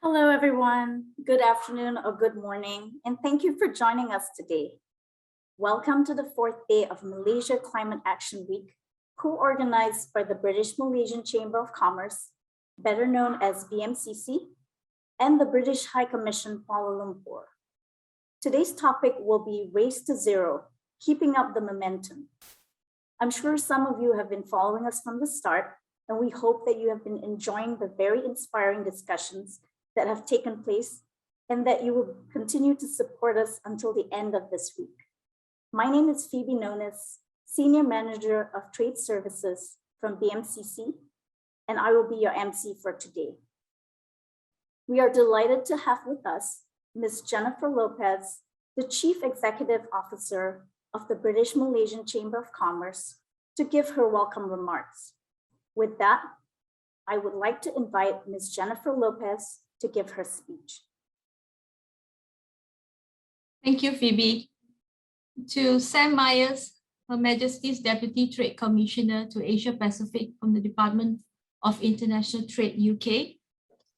Hello, everyone. Good afternoon or good morning, and thank you for joining us today. Welcome to the fourth day of Malaysia Climate Action Week, co-organized by the British Malaysian Chamber of Commerce, better known as BMCC, and the British High Commission Kuala Lumpur. Today's topic will be Race to Zero, Keeping Up the Momentum. I'm sure some of you have been following us from the start, and we hope that you have been enjoying the very inspiring discussions that have taken place and that you will continue to support us until the end of this week. My name is Phoebe Nonis, Senior Manager of Trade Services from BMCC, and I will be your MC for today. We are delighted to have with us Ms. Jennifer Lopez, the Chief Executive Officer of the British Malaysian Chamber of Commerce, to give her welcome remarks. With that, I would like to invite Ms. Jennifer Lopez to give her speech. Thank you, Phoebe. To Sam Myers, Her Majesty's Deputy Trade Commissioner to Asia Pacific from the Department of International Trade UK,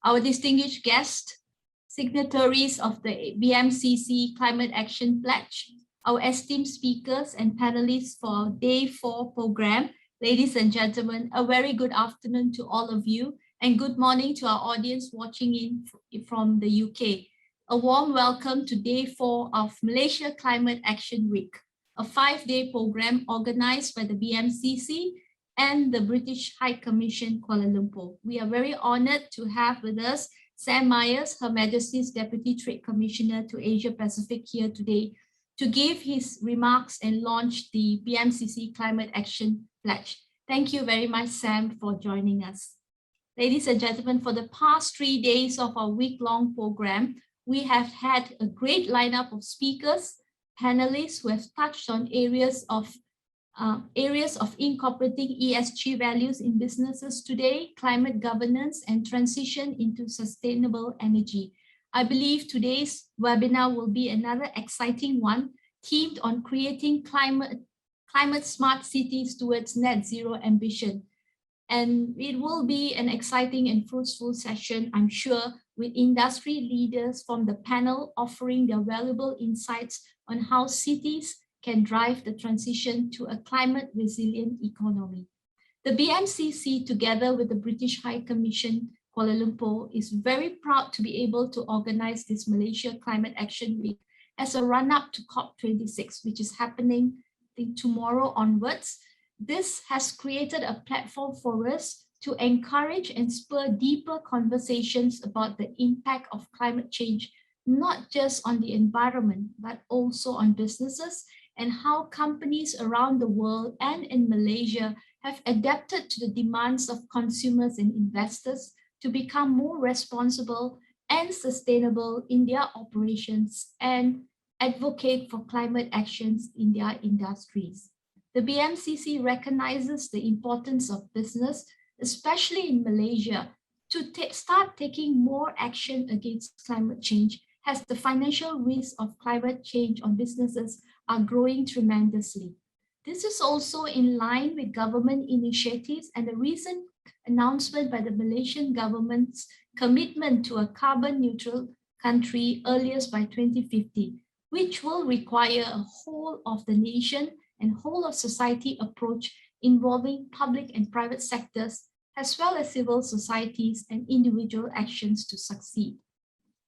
our distinguished guests, signatories of the BMCC Climate Action Pledge, our esteemed speakers and panelists for our Day 4 program, ladies and gentlemen, a very good afternoon to all of you, and good morning to our audience watching in from the UK. A warm welcome to Day 4 of Malaysia Climate Action Week, a 5-day program organized by the BMCC and the British High Commission Kuala Lumpur. We are very honored to have with us Sam Myers, Her Majesty's Deputy Trade Commissioner to Asia Pacific, here today to give his remarks and launch the BMCC Climate Action Pledge. Thank you very much, Sam, for joining us. Ladies and gentlemen, for the past 3 days of our week-long program, we have had a great lineup of speakers, panelists who have touched on areas of incorporating ESG values in businesses today, climate governance, and transition into sustainable energy. I believe today's webinar will be another exciting one, themed on creating climate smart cities towards net zero ambition. And it will be an exciting and fruitful session, I'm sure, with industry leaders from the panel offering their valuable insights on how cities can drive the transition to a climate resilient economy. The BMCC, together with the British High Commission Kuala Lumpur, is very proud to be able to organize this Malaysia Climate Action Week as a run-up to COP26, which is happening, I think, tomorrow onwards. This has created a platform for us to encourage and spur deeper conversations about the impact of climate change, not just on the environment, but also on businesses and how companies around the world and in Malaysia have adapted to the demands of consumers and investors to become more responsible and sustainable in their operations and advocate for climate actions in their industries. The BMCC recognizes the importance of business, especially in Malaysia, to start taking more action against climate change, as the financial risks of climate change on businesses are growing tremendously. This is also in line with government initiatives and the recent announcement by the Malaysian government's commitment to a carbon neutral country earliest by 2050, which will require a whole of the nation and whole of society approach involving public and private sectors, as well as civil societies and individual actions to succeed.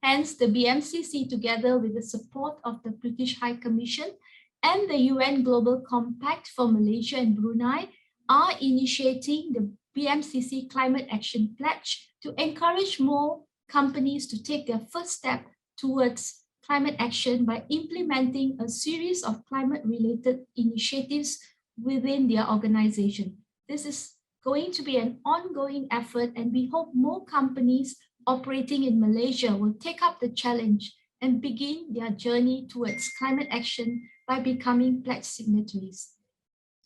Hence, the BMCC, together with the support of the British High Commission and the UN Global Compact for Malaysia and Brunei, are initiating the BMCC Climate Action Pledge to encourage more companies to take their first step towards climate action by implementing a series of climate-related initiatives within their organization. This is going to be an ongoing effort, and we hope more companies operating in Malaysia will take up the challenge and begin their journey towards climate action by becoming pledge signatories.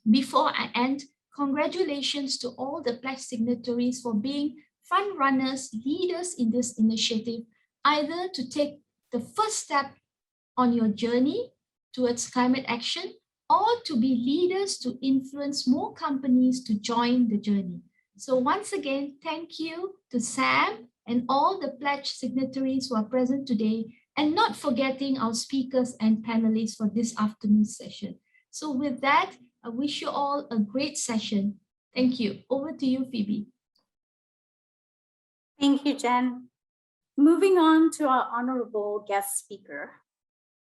Before I end, congratulations to all the pledge signatories for being front runners, leaders in this initiative, either to take the first step on your journey towards climate action or to be leaders to influence more companies to join the journey. So once again, thank you to Sam, and all the pledge signatories who are present today, and not forgetting our speakers and panelists for this afternoon's session. So with that, I wish you all a great session. Thank you. Over to you, Phoebe. Thank you, Jen. Moving on to our honorable guest speaker,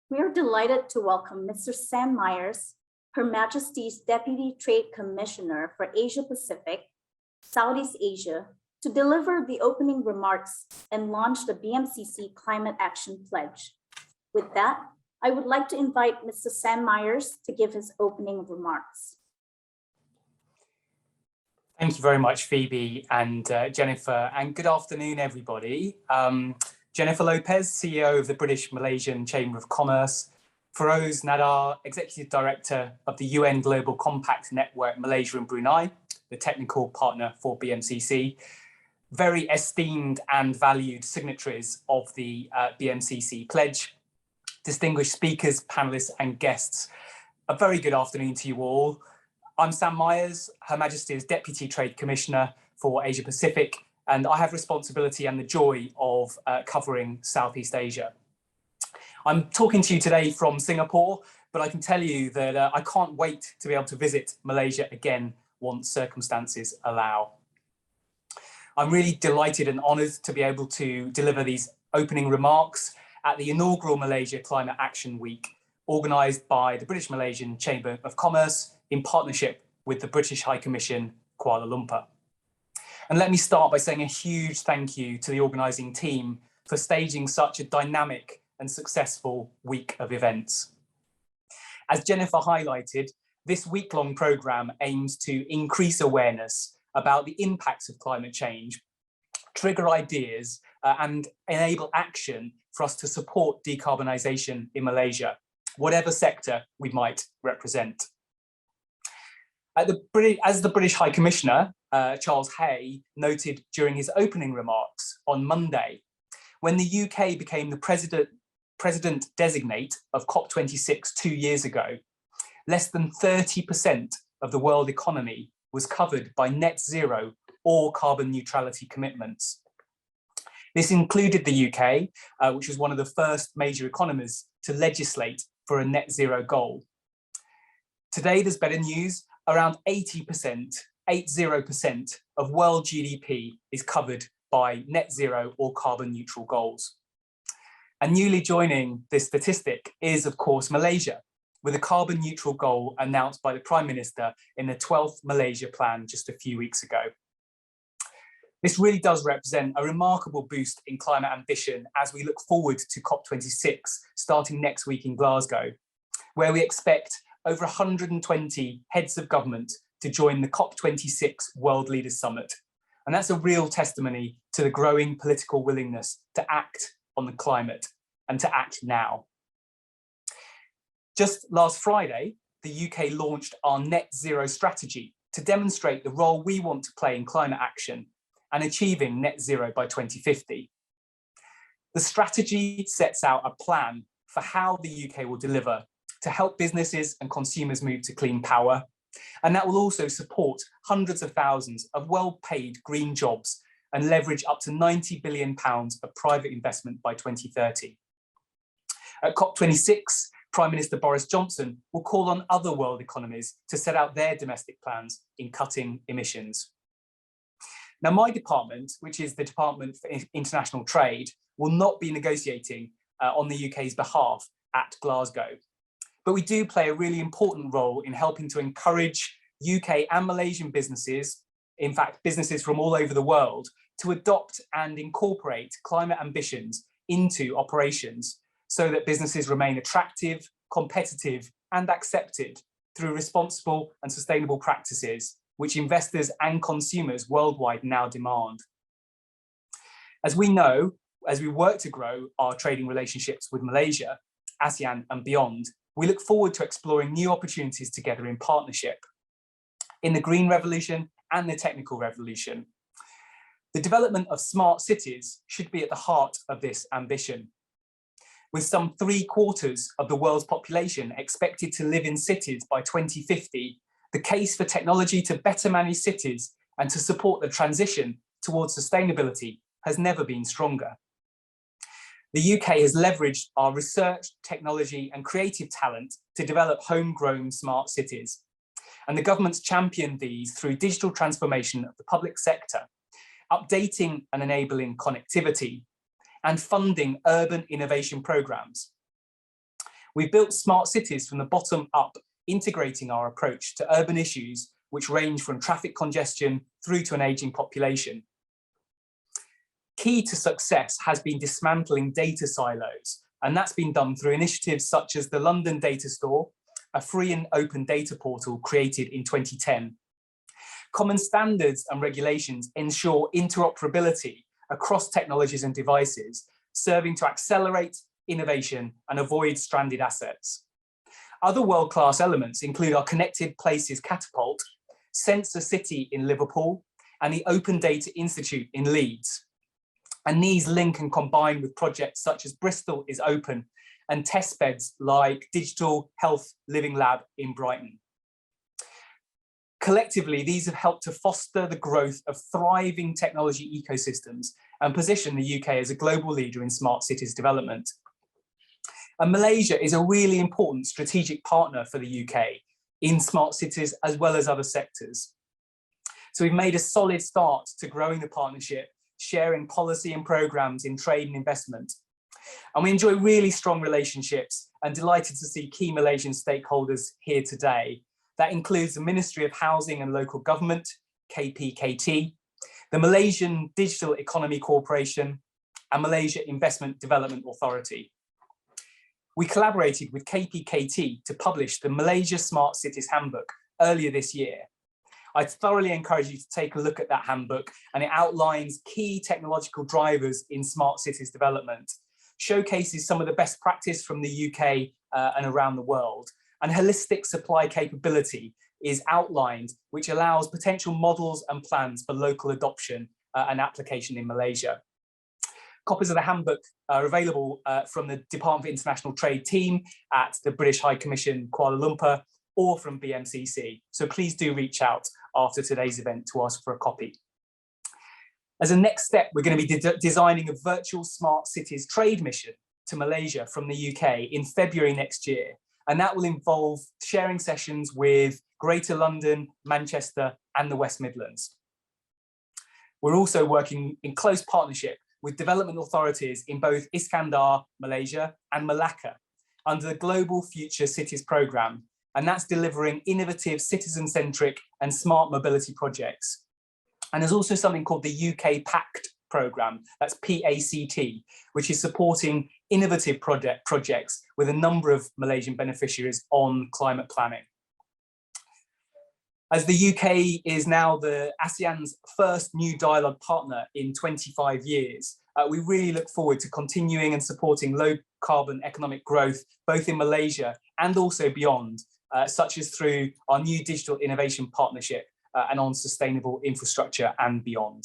we are delighted to welcome Mr. Sam Myers, Her Majesty's Deputy Trade Commissioner for Asia Pacific, Southeast Asia, to deliver the opening remarks and launch the BMCC Climate Action Pledge. With that, I would like to invite Mr. Sam Myers to give his opening remarks. Thank you very much, Phoebe and Jennifer, and good afternoon, everybody. Jennifer Lopez, CEO of the British Malaysian Chamber of Commerce, Feroz Nadar, Executive Director of the UN Global Compact Network Malaysia and Brunei, the technical partner for BMCC, very esteemed and valued signatories of the BMCC pledge, distinguished speakers, panelists and guests. A very good afternoon to you all. I'm Sam Myers, Her Majesty's Deputy Trade Commissioner for Asia Pacific, and I have responsibility and the joy of covering Southeast Asia. I'm talking to you today from Singapore, but I can tell you that I can't wait to be able to visit Malaysia again once circumstances allow. I'm really delighted and honoured to be able to deliver these opening remarks at the inaugural Malaysia Climate Action Week, organised by the British Malaysian Chamber of Commerce in partnership with the British High Commission, Kuala Lumpur. And let me start by saying a huge thank you to the organising team for staging such a dynamic and successful week of events. As Jennifer highlighted, this week-long programme aims to increase awareness about the impacts of climate change, trigger ideas and enable action for us to support decarbonisation in Malaysia, whatever sector we might represent. As the British High Commissioner, Charles Hay, noted during his opening remarks on Monday, when the UK became the president-designate of COP26 2 years ago, less than 30% of the world economy was covered by net zero or carbon neutrality commitments. This included the UK, which was one of the first major economies to legislate for a net zero goal. Today, there's better news. Around 80% of world GDP is covered by net zero or carbon neutral goals. And newly joining this statistic is, of course, Malaysia, with a carbon neutral goal announced by the Prime Minister in the 12th Malaysia Plan just a few weeks ago. This really does represent a remarkable boost in climate ambition as we look forward to COP26 starting next week in Glasgow, where we expect over 120 heads of government to join the COP26 World Leaders Summit. And that's a real testimony to the growing political willingness to act on the climate and to act now. Just last Friday, the UK launched our net zero strategy to demonstrate the role we want to play in climate action and achieving net zero by 2050. The strategy sets out a plan for how the UK will deliver to help businesses and consumers move to clean power. And that will also support hundreds of thousands of well-paid green jobs and leverage up to £90 billion of private investment by 2030. At COP26, Prime Minister Boris Johnson will call on other world economies to set out their domestic plans in cutting emissions. Now, my department, which is the Department for International Trade, will not be negotiating on the UK's behalf at Glasgow. But we do play a really important role in helping to encourage UK and Malaysian businesses, in fact, businesses from all over the world, to adopt and incorporate climate ambitions into operations so that businesses remain attractive, competitive, and accepted through responsible and sustainable practices, which investors and consumers worldwide now demand. As we know, as we work to grow our trading relationships with Malaysia, ASEAN, and beyond, we look forward to exploring new opportunities together in partnership in the green revolution and the technical revolution. The development of smart cities should be at the heart of this ambition. With some 3/4 of the world's population expected to live in cities by 2050, the case for technology to better manage cities and to support the transition towards sustainability has never been stronger. The UK has leveraged our research, technology and creative talent to develop homegrown smart cities. And the government's championed these through digital transformation of the public sector, updating and enabling connectivity, and funding urban innovation programmes. We've built smart cities from the bottom up, integrating our approach to urban issues which range from traffic congestion through to an ageing population. Key to success has been dismantling data silos, and that's been done through initiatives such as the London Data Store, a free and open data portal created in 2010. Common standards and regulations ensure interoperability across technologies and devices, serving to accelerate innovation and avoid stranded assets. Other world-class elements include our Connected Places Catapult, Sensor City in Liverpool, and the Open Data Institute in Leeds. And these link and combine with projects such as Bristol is Open and testbeds like Digital Health Living Lab in Brighton. Collectively, these have helped to foster the growth of thriving technology ecosystems and position the UK as a global leader in smart cities development. And Malaysia is a really important strategic partner for the UK in smart cities as well as other sectors. So we've made a solid start to growing the partnership, sharing policy and programmes in trade and investment. And we enjoy really strong relationships and delighted to see key Malaysian stakeholders here today. That includes the Ministry of Housing and Local Government, KPKT, the Malaysian Digital Economy Corporation, and Malaysia Investment Development Authority. We collaborated with KPKT to publish the Malaysia Smart Cities Handbook earlier this year. I thoroughly encourage you to take a look at that handbook, and it outlines key technological drivers in smart cities development, showcases some of the best practice from the UK and around the world, and holistic supply capability is outlined, which allows potential models and plans for local adoption and application in Malaysia. Copies of the handbook are available from the Department for International Trade team at the British High Commission, Kuala Lumpur, or from BMCC. So please do reach out after today's event to ask for a copy. As a next step, we're going to be designing a virtual smart cities trade mission to Malaysia from the UK in February next year. And that will involve sharing sessions with Greater London, Manchester, and the West Midlands. We're also working in close partnership with development authorities in both Iskandar, Malaysia, and Malacca under the Global Future Cities Programme, and that's delivering innovative citizen-centric and smart mobility projects. And there's also something called the UK PACT programme, that's P-A-C-T, which is supporting innovative projects with a number of Malaysian beneficiaries on climate planning. As the UK is now the ASEAN's first new dialogue partner in 25 years, we really look forward to continuing and supporting low carbon economic growth, both in Malaysia and also beyond, such as through our new digital innovation partnership and on sustainable infrastructure and beyond.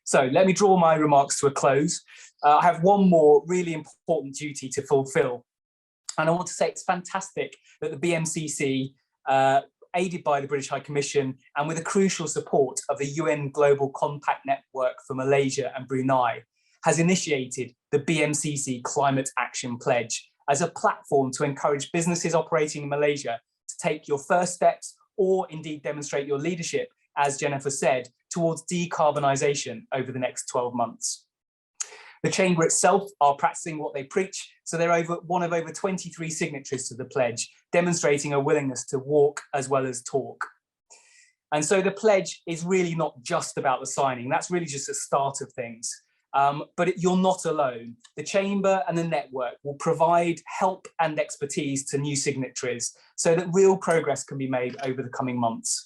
So let me draw my remarks to a close. I have one more really important duty to fulfill. And I want to say it's fantastic that the BMCC, aided by the British High Commission and with the crucial support of the UN Global Compact Network for Malaysia and Brunei, has initiated the BMCC Climate Action Pledge as a platform to encourage businesses operating in Malaysia to take your first steps or indeed demonstrate your leadership, as Jennifer said, towards decarbonisation over the next 12 months. The Chamber itself are practicing what they preach, so they're one of over 23 signatories to the pledge, demonstrating a willingness to walk as well as talk. And so the pledge is really not just about the signing, that's really just the start of things. But you're not alone. The Chamber and the network will provide help and expertise to new signatories so that real progress can be made over the coming months.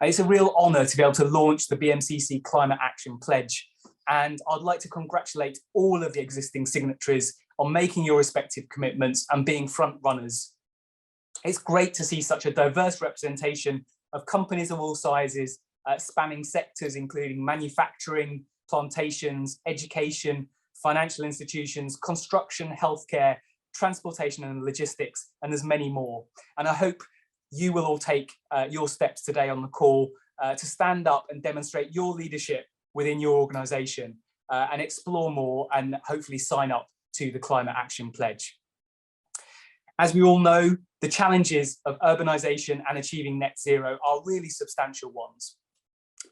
And it's a real honour to be able to launch the BMCC Climate Action Pledge. And I'd like to congratulate all of the existing signatories on making your respective commitments and being front runners. It's great to see such a diverse representation of companies of all sizes, spanning sectors including manufacturing, plantations, education, financial institutions, construction, healthcare, transportation and logistics, and there's many more. And I hope you will all take your steps today on the call to stand up and demonstrate your leadership within your organization and explore more and hopefully sign up to the Climate Action Pledge. As we all know, the challenges of urbanization and achieving net zero are really substantial ones.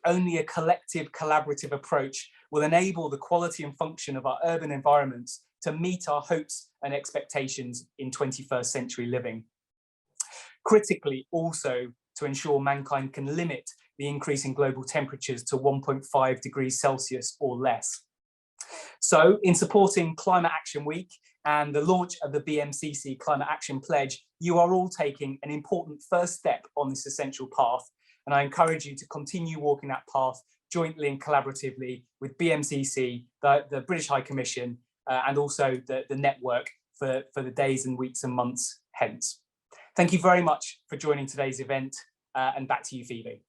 Only a collective, collaborative approach will enable the quality and function of our urban environments to meet our hopes and expectations in 21st century living. Critically, also to ensure mankind can limit the increase in global temperatures to 1.5 degrees Celsius or less. So, in supporting Climate Action Week and the launch of the BMCC Climate Action Pledge, you are all taking an important first step on this essential path. And I encourage you to continue walking that path jointly and collaboratively with BMCC, the British High Commission, and also the network for the days and weeks and months hence. Thank you very much for joining today's event, and back to you, Phoebe.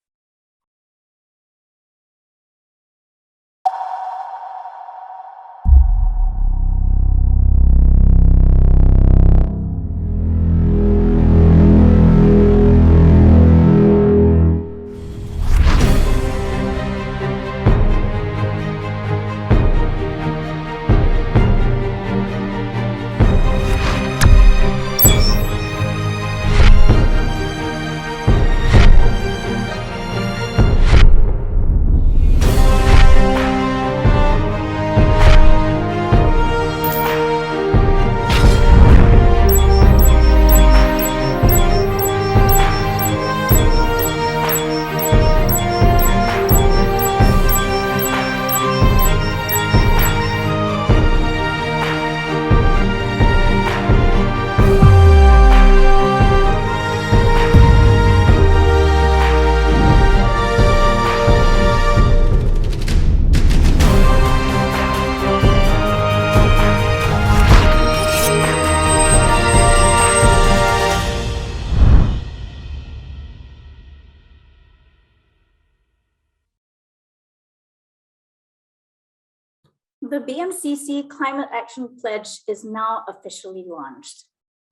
The BMCC Climate Action Pledge is now officially launched.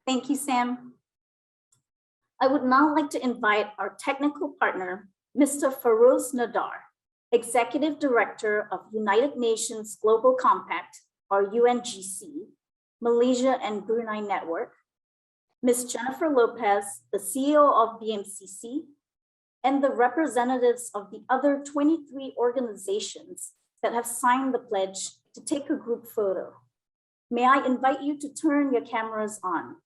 Thank you, Sam. I would now like to invite our technical partner, Mr. Feroz Nadar, Executive Director of United Nations Global Compact, or UNGC, Malaysia and Brunei Network, Ms. Jennifer Lopez, the CEO of BMCC, and the representatives of the other 23 organizations that have signed the pledge to take a group photo. May I invite you to turn your cameras on.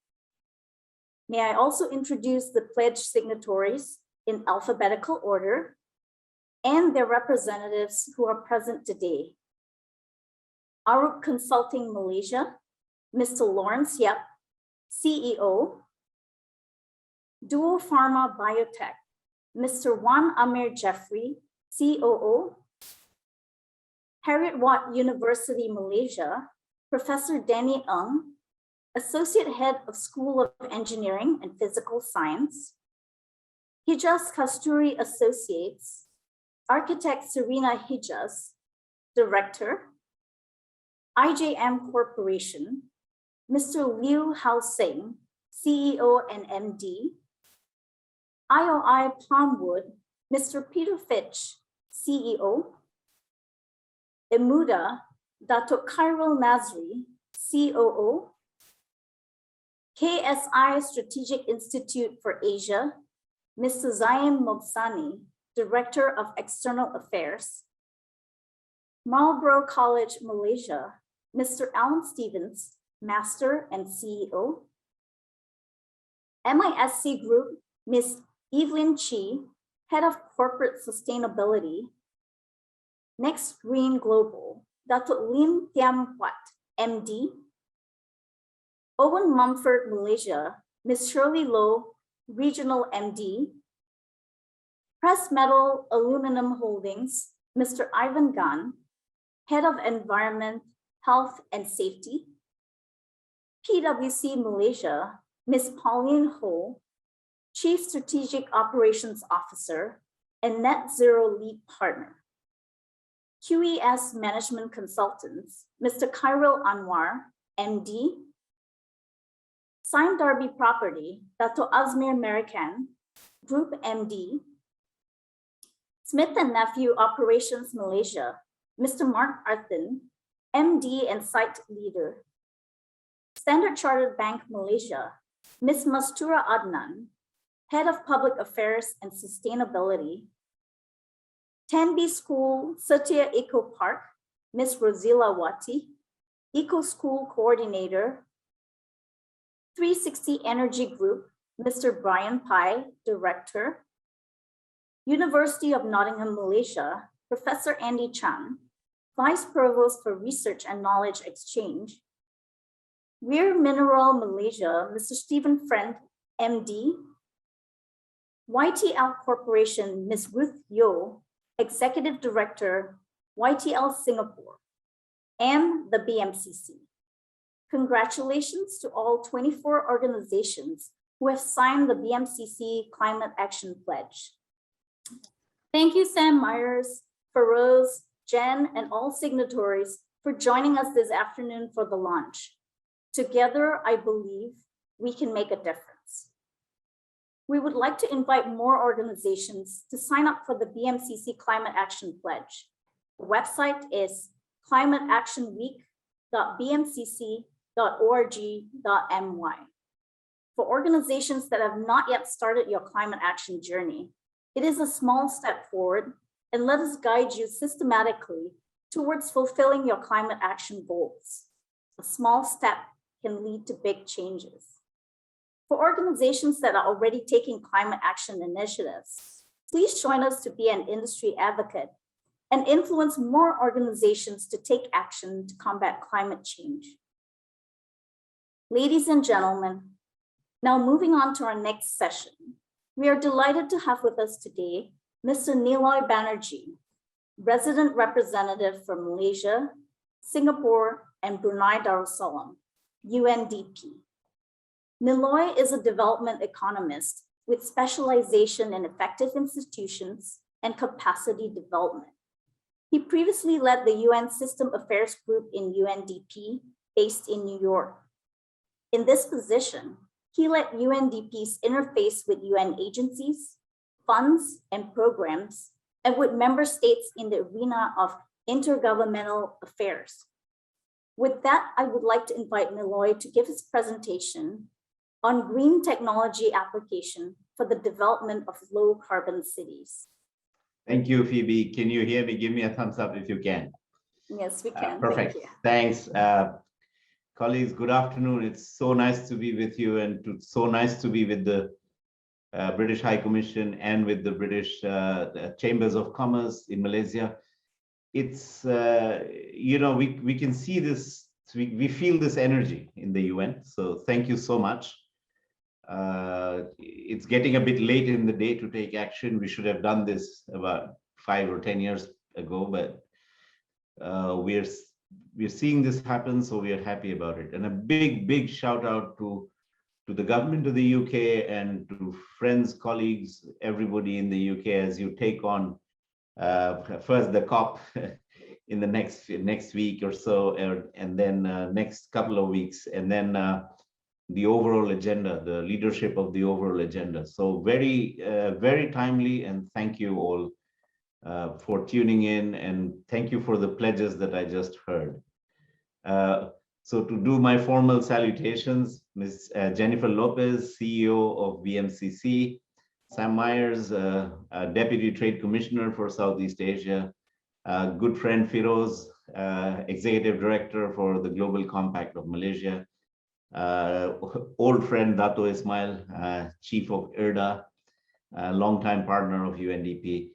May I also introduce the pledge signatories in alphabetical order and their representatives who are present today. Arup Consulting Malaysia, Mr. Lawrence Yap, CEO. Duo Pharma Biotech, Mr. Wan Amir Jeffrey, COO. Harriet Watt University Malaysia, Professor Danny Ng, Associate Head of School of Engineering and Physical Science. Hijaz Kasturi Associates, Architect Serena Hijaz, Director. IJM Corporation, Mr. Liu Hao Sing, CEO and MD. IOI Palmwood, Mr. Peter Fitch, CEO. Emuda, Datuk Khairul Nazri, COO. KSI Strategic Institute for Asia, Mr. Zaim Mogsani, Director of External Affairs. Marlborough College, Malaysia, Mr. Alan Stevens, Master and CEO. MISC Group, Ms. Evelyn Chi, Head of Corporate Sustainability. Next Green Global, Datuk Lim Thiam Wat, MD. Owen Mumford, Malaysia, Ms. Shirley Low, Regional MD. Press Metal Aluminum Holdings, Mr. Ivan Gan, Head of Environment, Health and Safety. PwC Malaysia, Ms. Pauline Ho, Chief Strategic Operations Officer and Net Zero Lead Partner. QES Management Consultants, Mr. Khairul Anwar, MD. Sime Darby Property, Dato' Azmir Merican, Group MD. Smith & Nephew Operations Malaysia, Mr. Mark Arthin, MD and Site Leader. Standard Chartered Bank Malaysia, Ms. Mastura Adnan, Head of Public Affairs and Sustainability. Tenby School Satya Eco Park, Ms. Rosila Wati, Eco School Coordinator. 360 Energy Group, Mr. Brian Pai, Director. University of Nottingham, Malaysia, Professor Andy Chan, Vice Provost for Research and Knowledge Exchange. Weir Mineral Malaysia, Mr. Stephen Friend, MD. YTL Corporation, Ms. Ruth Yo, Executive Director, YTL Singapore, and the BMCC. Congratulations to all 24 organizations who have signed the BMCC Climate Action Pledge. Thank you, Sam Myers, Feroz, Jen, and all signatories for joining us this afternoon for the launch. Together, I believe we can make a difference. We would like to invite more organizations to sign up for the BMCC Climate Action Pledge. The website is climateactionweek.bmcc.org.my. For organizations that have not yet started your climate action journey, it is a small step forward, and let us guide you systematically towards fulfilling your climate action goals. A small step can lead to big changes. For organizations that are already taking climate action initiatives, please join us to be an industry advocate and influence more organizations to take action to combat climate change. Ladies and gentlemen, now moving on to our next session, we are delighted to have with us today Mr. Niloy Banerjee, Resident Representative for Malaysia, Singapore, and Brunei Darussalam, UNDP. Niloy is a development economist with specialization in effective institutions and capacity development. He previously led the UN System Affairs Group in UNDP, based in New York. In this position, he led UNDP's interface with UN agencies, funds, and programs, and with member states in the arena of intergovernmental affairs. With that, I would like to invite Niloy to give his presentation on green technology application for the development of low carbon cities. Thank you, Phoebe. Can you hear me? Give me a thumbs up if you can. Yes, we can. Perfect. Thank you. Thanks. Colleagues, good afternoon. It's so nice to be with you, and so nice to be with the British High Commission and with the British Chambers of Commerce in Malaysia. It's, we can see this, we feel this energy in the UN. So thank you so much. It's getting a bit late in the day to take action. We should have done this about 5 or 10 years ago, but we're seeing this happen, so we are happy about it. And a big shout out to the government of the UK and to friends, colleagues, everybody in the UK as you take on first the COP in the next week or so, and then next couple of weeks, and then the overall agenda, the leadership of the overall agenda. So very timely, and thank you all for tuning in, and thank you for the pledges that I just heard. So to do my formal salutations, Ms. Jennifer Lopez, CEO of BMCC, Sam Myers, Deputy Trade Commissioner for Southeast Asia, good friend Feroz, Executive Director for the Global Compact of Malaysia, old friend Dato Ismail, Chief of IRDA, longtime partner of UNDP,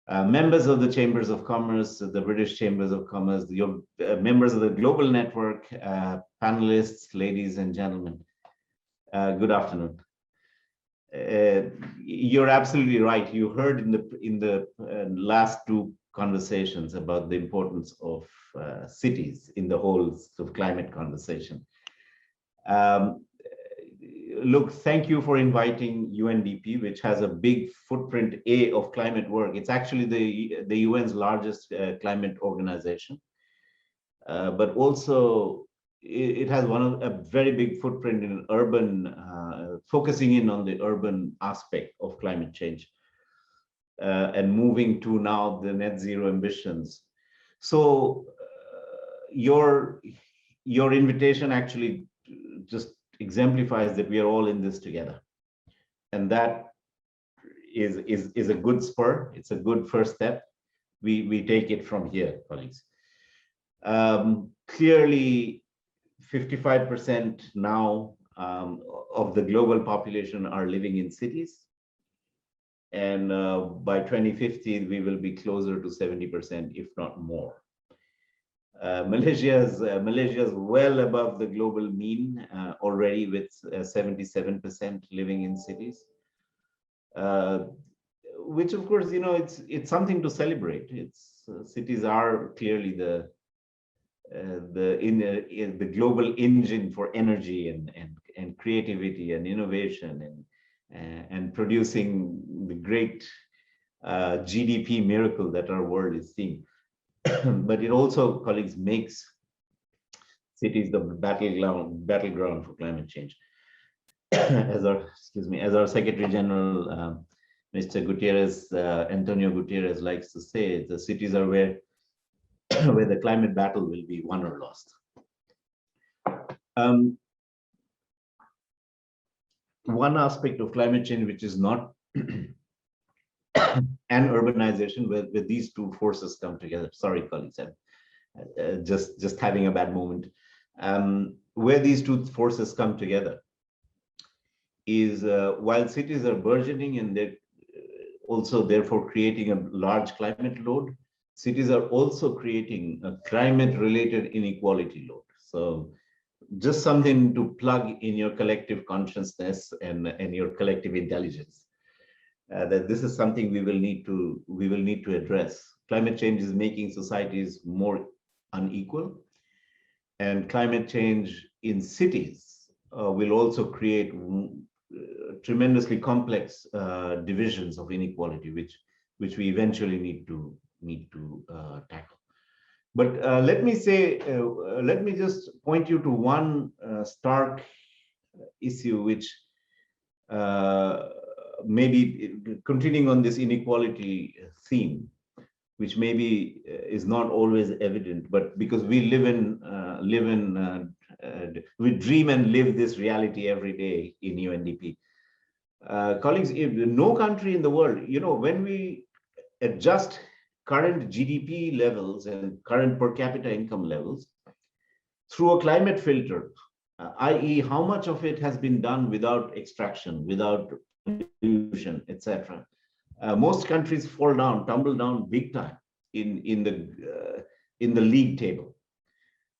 members of the Chambers of Commerce, the British Chambers of Commerce, members of the Global Network, panelists, ladies and gentlemen, good afternoon. You're absolutely right. You heard in the last two conversations about the importance of cities in the whole sort of climate conversation. Look, thank you for inviting UNDP, which has a big footprint of climate work. It's actually the UN's largest climate organization, but also it has a very big footprint in urban, focusing in on the urban aspect of climate change and moving to now the net zero ambitions. So your invitation actually just exemplifies that we are all in this together, and that is a good spur. It's a good first step. We take it from here, colleagues. Clearly, 55% now of the global population are living in cities, and by 2050 we will be closer to 70%, if not more. Malaysia is well above the global mean already, with 77% living in cities, which of course, it's something to celebrate. Cities are clearly the global engine for energy and creativity and innovation and producing the great GDP miracle that our world is seeing. But it also, colleagues, makes cities the battleground for climate change. As our Secretary General, Mr. Gutierrez, Antonio Gutierrez, likes to say, the cities are where the climate battle will be won or lost. One aspect of climate change which is not and urbanization, where these two forces come together. Sorry, colleagues, I'm just having a bad moment. Where these two forces come together is while cities are burgeoning and they're also therefore creating a large climate load, cities are also creating a climate-related inequality load. So just something to plug in your collective consciousness and your collective intelligence. That this is something we will need to address. Climate change is making societies more unequal, and climate change in cities will also create tremendously complex divisions of inequality, which we eventually need to tackle. But let me just point you to one stark issue, which maybe continuing on this inequality theme, which maybe is not always evident, but because we we dream and live this reality every day in UNDP. Colleagues, no country in the world, when we adjust current GDP levels and current per capita income levels through a climate filter, i.e. how much of it has been done without extraction, without pollution, etc. Most countries tumble down big time in the league table.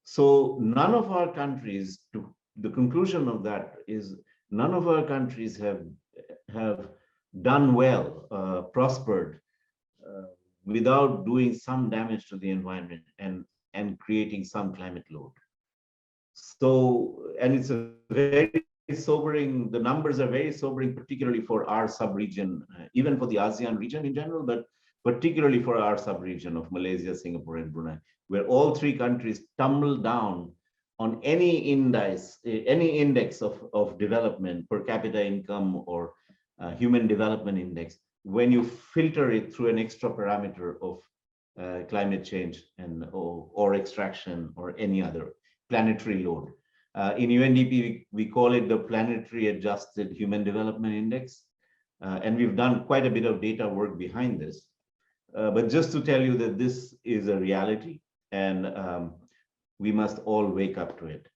So none of our countries, the conclusion of that is, none of our countries have done well, prospered, without doing some damage to the environment and creating some climate load. So, and it's a very sobering, the numbers are very sobering, particularly for our sub-region, even for the ASEAN region in general, but particularly for our sub-region of Malaysia, Singapore, and Brunei, where all three countries tumble down on any index of development, per capita income or human development index, when you filter it through an extra parameter of climate change or extraction or any other planetary load. In UNDP, we call it the Planetary Adjusted Human Development Index. And we've done quite a bit of data work behind this. But just to tell you that this is a reality, and we must all wake up to it.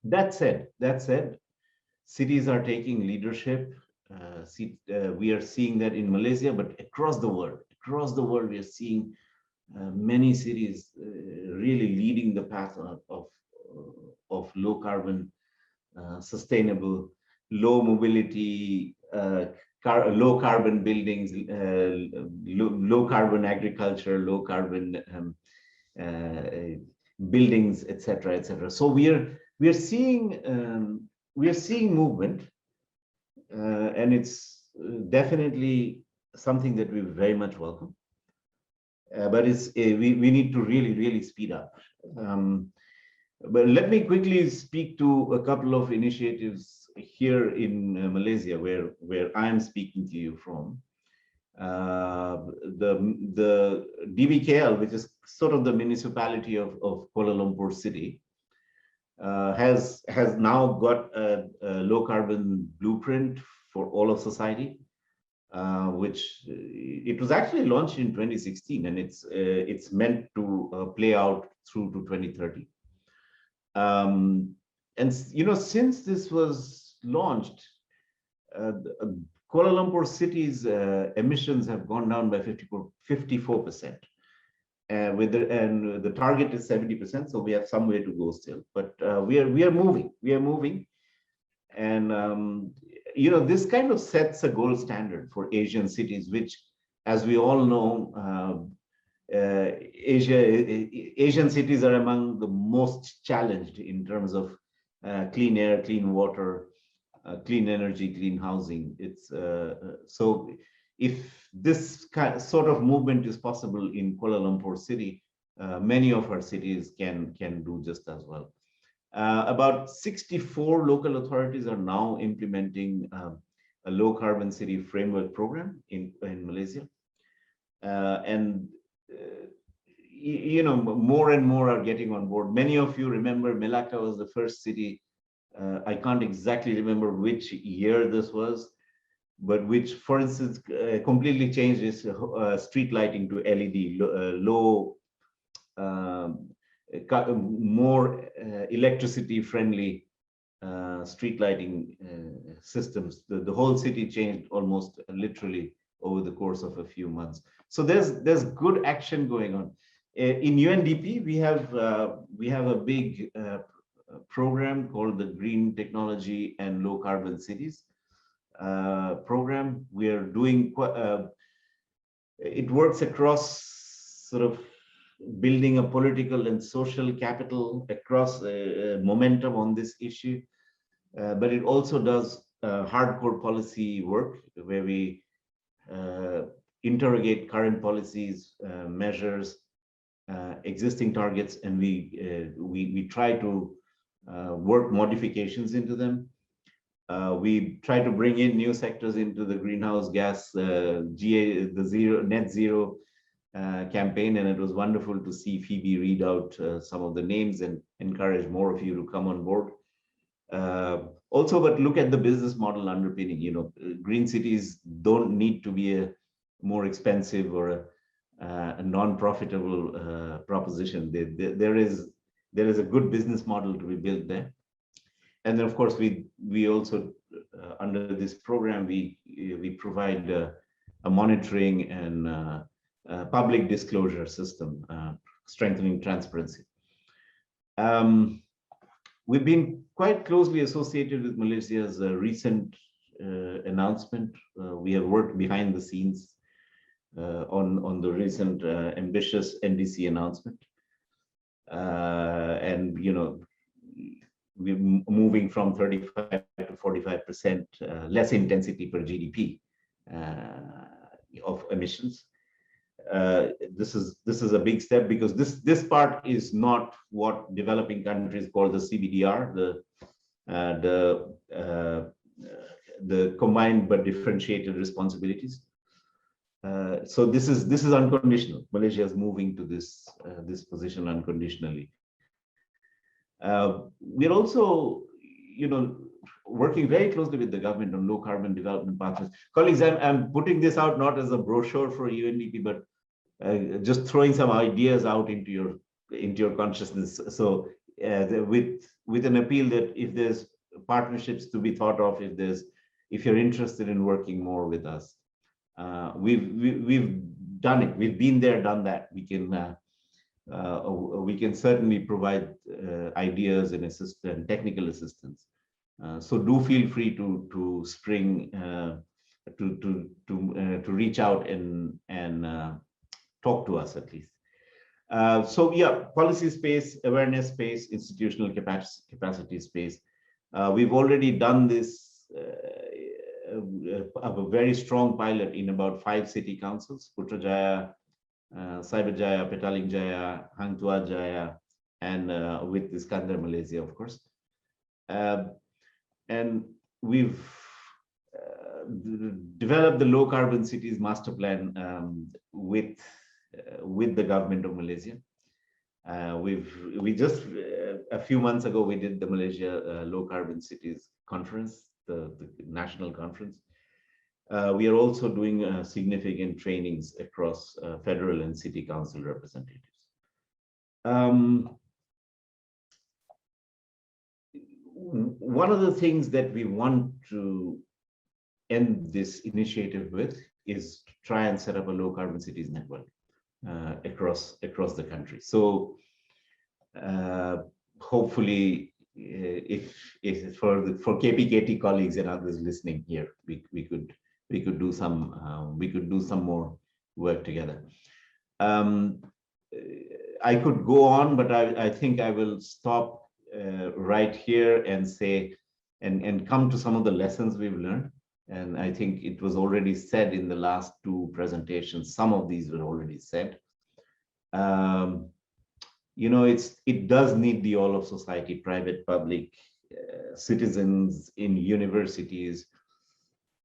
That said, cities are taking leadership. We are seeing that in Malaysia, but across the world, we are seeing many cities really leading the path of low carbon, sustainable, low mobility, low carbon buildings, low carbon agriculture, low carbon buildings, etc., etc. So we are seeing movement, and it's definitely something that we very much welcome. But we need to really speed up. But let me quickly speak to a couple of initiatives here in Malaysia, where I am speaking to you from. The DBKL, which is sort of the municipality of Kuala Lumpur City, has now got a low carbon blueprint for all of society, which it was actually launched in 2016, and it's meant to play out through to 2030. And since this was launched, Kuala Lumpur City's emissions have gone down by 54%. And the target is 70%, so we have some way to go still. But we are moving, and this kind of sets a gold standard for Asian cities, which, as we all know, Asian cities are among the most challenged in terms of clean air, clean water, clean energy, clean housing. It's so if this sort of movement is possible in Kuala Lumpur City, many of our cities can do just as well. About 64 local authorities are now implementing a low carbon city framework program in Malaysia, and more and more are getting on board. Many of you remember Melaka was the first city. I can't exactly remember which year this was, but which, for instance, completely changed its street lighting to LED, more electricity-friendly street lighting systems. The whole city changed almost literally over the course of a few months. So there's good action going on. In UNDP, we have a big program called the Green Technology and Low Carbon Cities program. We are doing it works across sort of building a political and social capital across momentum on this issue, but it also does hardcore policy work where we interrogate current policies, measures, existing targets, and we try to work modifications into them. We try to bring in new sectors into the greenhouse gas net zero campaign, and it was wonderful to see Phoebe read out some of the names and encourage more of you to come on board. Also, but look at the business model underpinning. Green cities don't need to be a more expensive or a non-profitable proposition. There is a good business model to be built there. And then, of course, we also under this program we provide a monitoring and public disclosure system, strengthening transparency. We've been quite closely associated with Malaysia's recent announcement. We have worked behind the scenes on the recent ambitious NDC announcement, and we're moving from 35 to 45% less intensity per GDP of emissions. This is a big step, because this part is not what developing countries call the CBDR, the combined but differentiated responsibilities. So this is unconditional. Malaysia is moving to this position unconditionally. We're also, working very closely with the government on low carbon development pathways. Colleagues, I'm putting this out not as a brochure for UNDP, but just throwing some ideas out into your consciousness. So with an appeal that if there's partnerships to be thought of, if you're interested in working more with us, we've done it. We've been there, done that. We can certainly provide ideas and technical assistance. So do feel free to spring to reach out and talk to us at least. So yeah, policy space, awareness space, institutional capacity space. We've already done this a very strong pilot in about 5 city councils: Putrajaya, Cyberjaya, Petaling Jaya, Hang Tuah Jaya, and with Iskandar, Malaysia, of course. And we've develop the low carbon cities master plan with the government of Malaysia. We just a few months ago we did the Malaysia Low Carbon Cities Conference, the national conference. We are also doing significant trainings across federal and city council representatives. One of the things that we want to end this initiative with is to try and set up a low carbon cities network across the country. So hopefully, if for KPKT colleagues and others listening here, we could do some more work together. I could go on, but I think I will stop right here and say and come to some of the lessons we've learned. And I think it was already said in the last two presentations. Some of these were already said. You know, it does need the all of society, private, public, citizens in universities.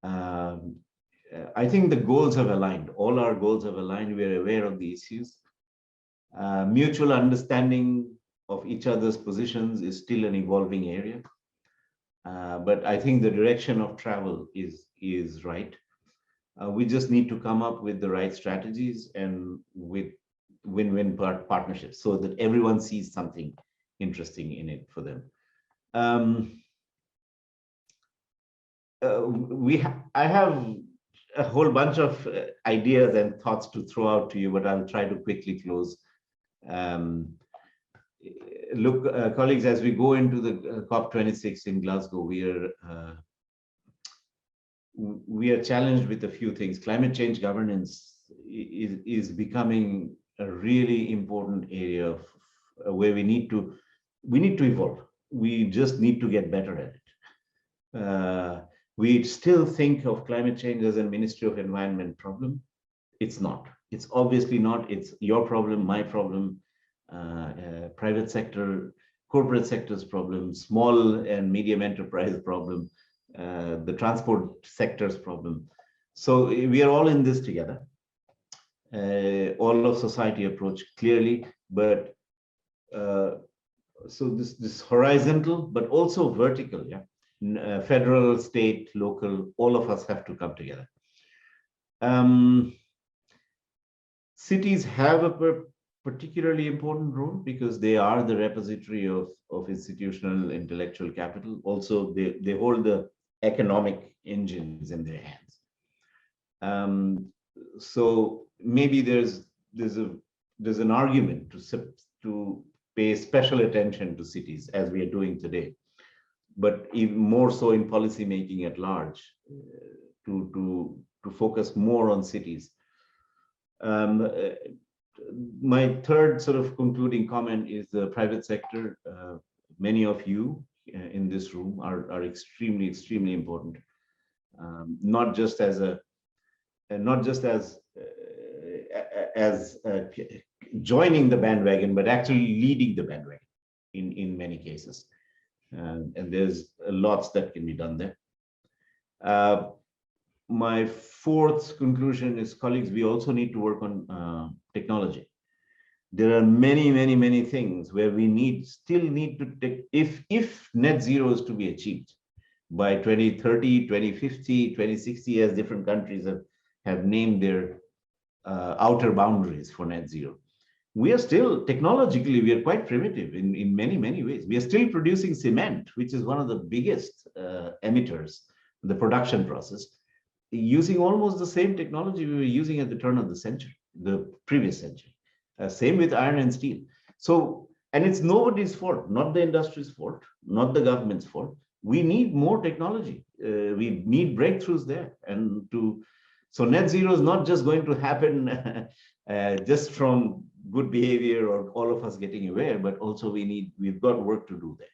I think the goals have aligned. All our goals have aligned. We are aware of the issues. Mutual understanding of each other's positions is still an evolving area. But I think the direction of travel is right. We just need to come up with the right strategies and with win-win partnerships so that everyone sees something interesting in it for them. I have a whole bunch of ideas and thoughts to throw out to you, but I'll try to quickly close. Look, colleagues, as we go into the COP26 in Glasgow, we are challenged with a few things. Climate change governance is becoming a really important area of where we need to evolve. We just need to get better at it. We still think of climate change as a Ministry of Environment problem. It's not. It's obviously not. It's your problem, my problem, private sector, corporate sector's problem, small and medium enterprise problem, the transport sector's problem. So we are all in this together. All of society approach clearly, but so this horizontal, but also vertical, yeah. Federal, state, local, all of us have to come together. Cities have a particularly important role because they are the repository of institutional intellectual capital. Also, they hold the economic engines in their hands. So maybe there's an argument to pay special attention to cities as we are doing today, but even more so in policy making at large, to focus more on cities. My third sort of concluding comment is the private sector. Many of you in this room are extremely important, not just as joining the bandwagon, but actually leading the bandwagon in many cases. And there's lots that can be done there. My fourth conclusion is, colleagues, we also need to work on technology. There are many things where we still need to take, if net zero is to be achieved by 2030, 2050, 2060, as different countries have named their outer boundaries for net zero. We are still, technologically, we are quite primitive in many ways. We are still producing cement, which is one of the biggest emitters in the production process, using almost the same technology we were using at the turn of the century, the previous century. Same with iron and steel. So, and it's nobody's fault, not the industry's fault, not the government's fault. We need more technology. We need breakthroughs there. So net zero is not just going to happen just from good behavior or all of us getting aware, but also we've got work to do there.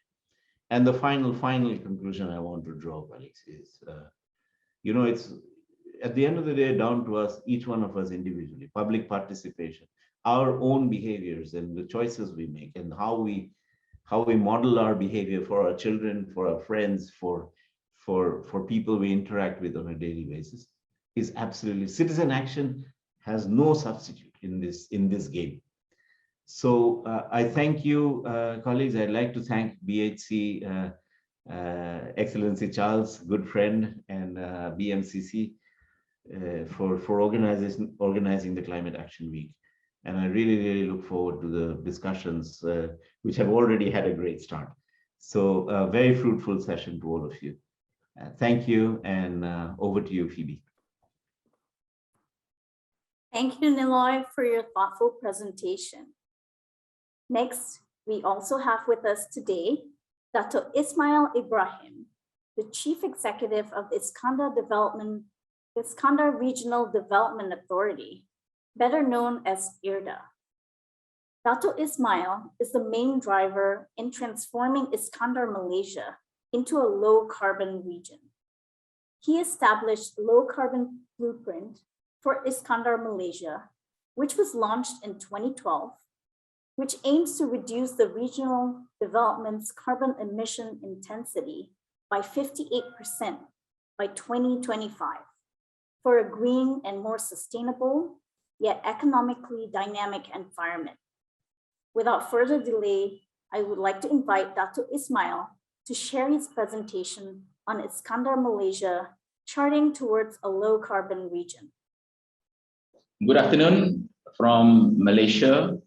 And the final conclusion I want to draw, Alex, is, you know, it's at the end of the day down to us, each one of us individually, public participation, our own behaviors and the choices we make, and how we model our behavior for our children, for our friends, for for people we interact with on a daily basis is absolutely, citizen action has no substitute in this game. So I thank you, colleagues. I'd like to thank BHC, Excellency Charles, good friend, and BMCC for organizing the Climate Action Week. And I really look forward to the discussions, which have already had a great start. So a very fruitful session to all of you. Thank you, and over to you, Phoebe. Thank you, Niloy, for your thoughtful presentation. Next, we also have with us today, Dr. Ismail Ibrahim, the Chief Executive of the Iskandar Regional Development Authority, better known as IRDA. Dr. Ismail is the main driver in transforming Iskandar, Malaysia into a low-carbon region. He established low-carbon blueprint for Iskandar, Malaysia, which was launched in 2012, which aims to reduce the regional development's carbon emission intensity by 58% by 2025 for a green and more sustainable, yet economically dynamic environment. Without further delay, I would like to invite Dr. Ismail to share his presentation on Iskandar, Malaysia, charting towards a low-carbon region. Good afternoon from Malaysia,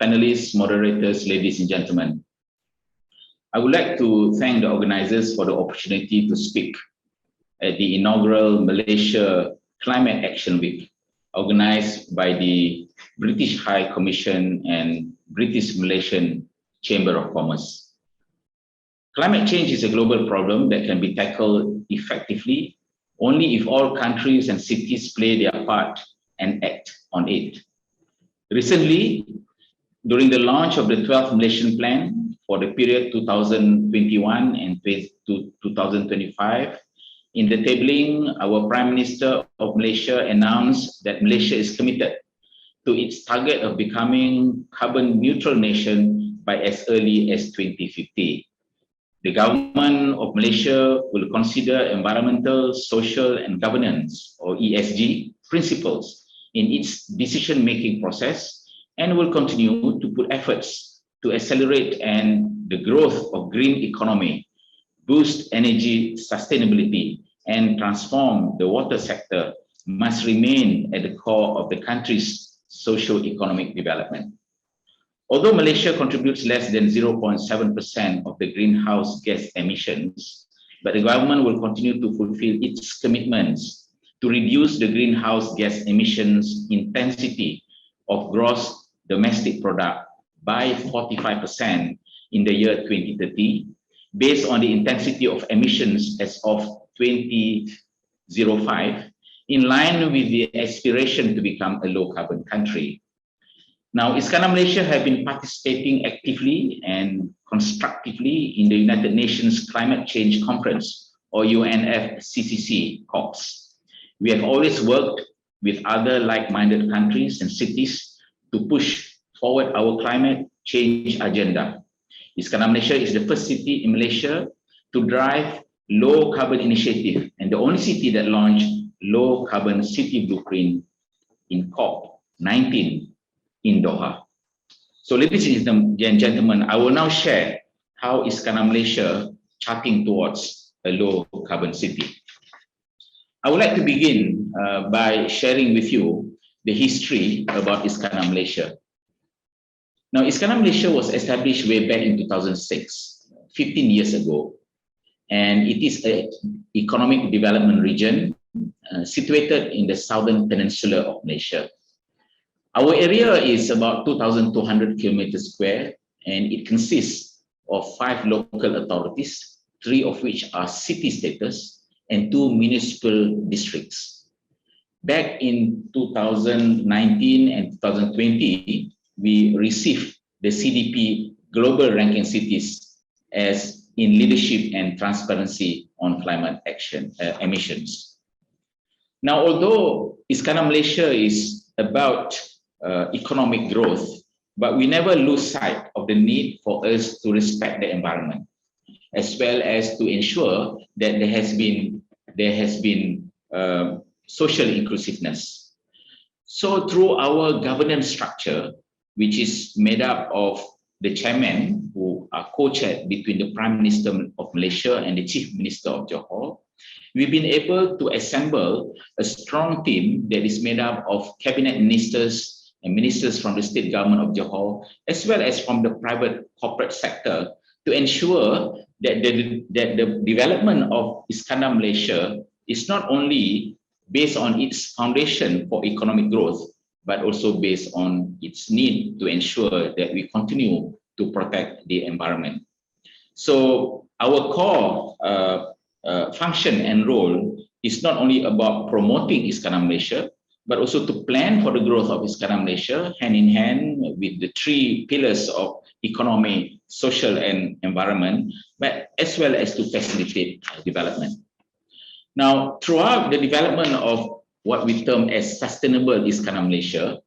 panelists, moderators, ladies and gentlemen. I would like to thank the organizers for the opportunity to speak at the inaugural Malaysia Climate Action Week, organized by the British High Commission and British Malaysian Chamber of Commerce. Climate change is a global problem that can be tackled effectively only if all countries and cities play their part and act on it. Recently, during the launch of the 12th Malaysian Plan for the period 2021 and 2025, in the tabling, our Prime Minister of Malaysia announced that Malaysia is committed to its target of becoming carbon neutral nation by as early as 2050. The government of Malaysia will consider environmental, social, and governance, or ESG, principles in its decision-making process, and will continue to put efforts to accelerate the growth of green economy, boost energy sustainability, and transform the water sector must remain at the core of the country's socio-economic development. Although Malaysia contributes less than 0.7% of the greenhouse gas emissions, but the government will continue to fulfill its commitments to reduce the greenhouse gas emissions intensity of gross domestic product by 45% in the year 2030, based on the intensity of emissions as of 2005, in line with the aspiration to become a low-carbon country. Now, Iskandar Malaysia have been participating actively and constructively in the United Nations Climate Change Conference, or UNFCCC COPs. We have always worked with other like-minded countries and cities to push forward our climate change agenda. Iskandar Malaysia is the first city in Malaysia to drive low carbon initiative and the only city that launched low carbon city blueprint in COP19 in Doha. So ladies and gentlemen, I will now share how Iskandar Malaysia charting towards a low carbon city. I would like to begin by sharing with you the history about Iskandar Malaysia. Now, Iskandar Malaysia was established way back in 2006, 15 years ago, and it is an economic development region situated in the southern peninsula of Malaysia. Our area is about 2,200 kilometers square, and it consists of 5 local authorities, 3 of which are city status, and 2 municipal districts. Back in 2019 and 2020, we received the CDP Global Ranking Cities as in leadership and transparency on climate action emissions. Now, although Iskandar Malaysia is about economic growth, but we never lose sight of the need for us to respect the environment. as well as to ensure that there has been social inclusiveness. So through our governance structure, which is made up of the chairman, who are co-chaired between the Prime Minister of Malaysia and the Chief Minister of Johor, we've been able to assemble a strong team that is made up of cabinet ministers and ministers from the state government of Johor, as well as from the private corporate sector, to ensure that the development of Iskandar Malaysia is not only based on its foundation for economic growth, but also based on its need to ensure that we continue to protect the environment. So our core function and role is not only about promoting Iskandar Malaysia, but also to plan for the growth of Iskandar Malaysia hand in hand with the three pillars of economy, social, and environment, but as well as to facilitate development. Now, throughout the development of what we term as sustainable Iskandar Malaysia,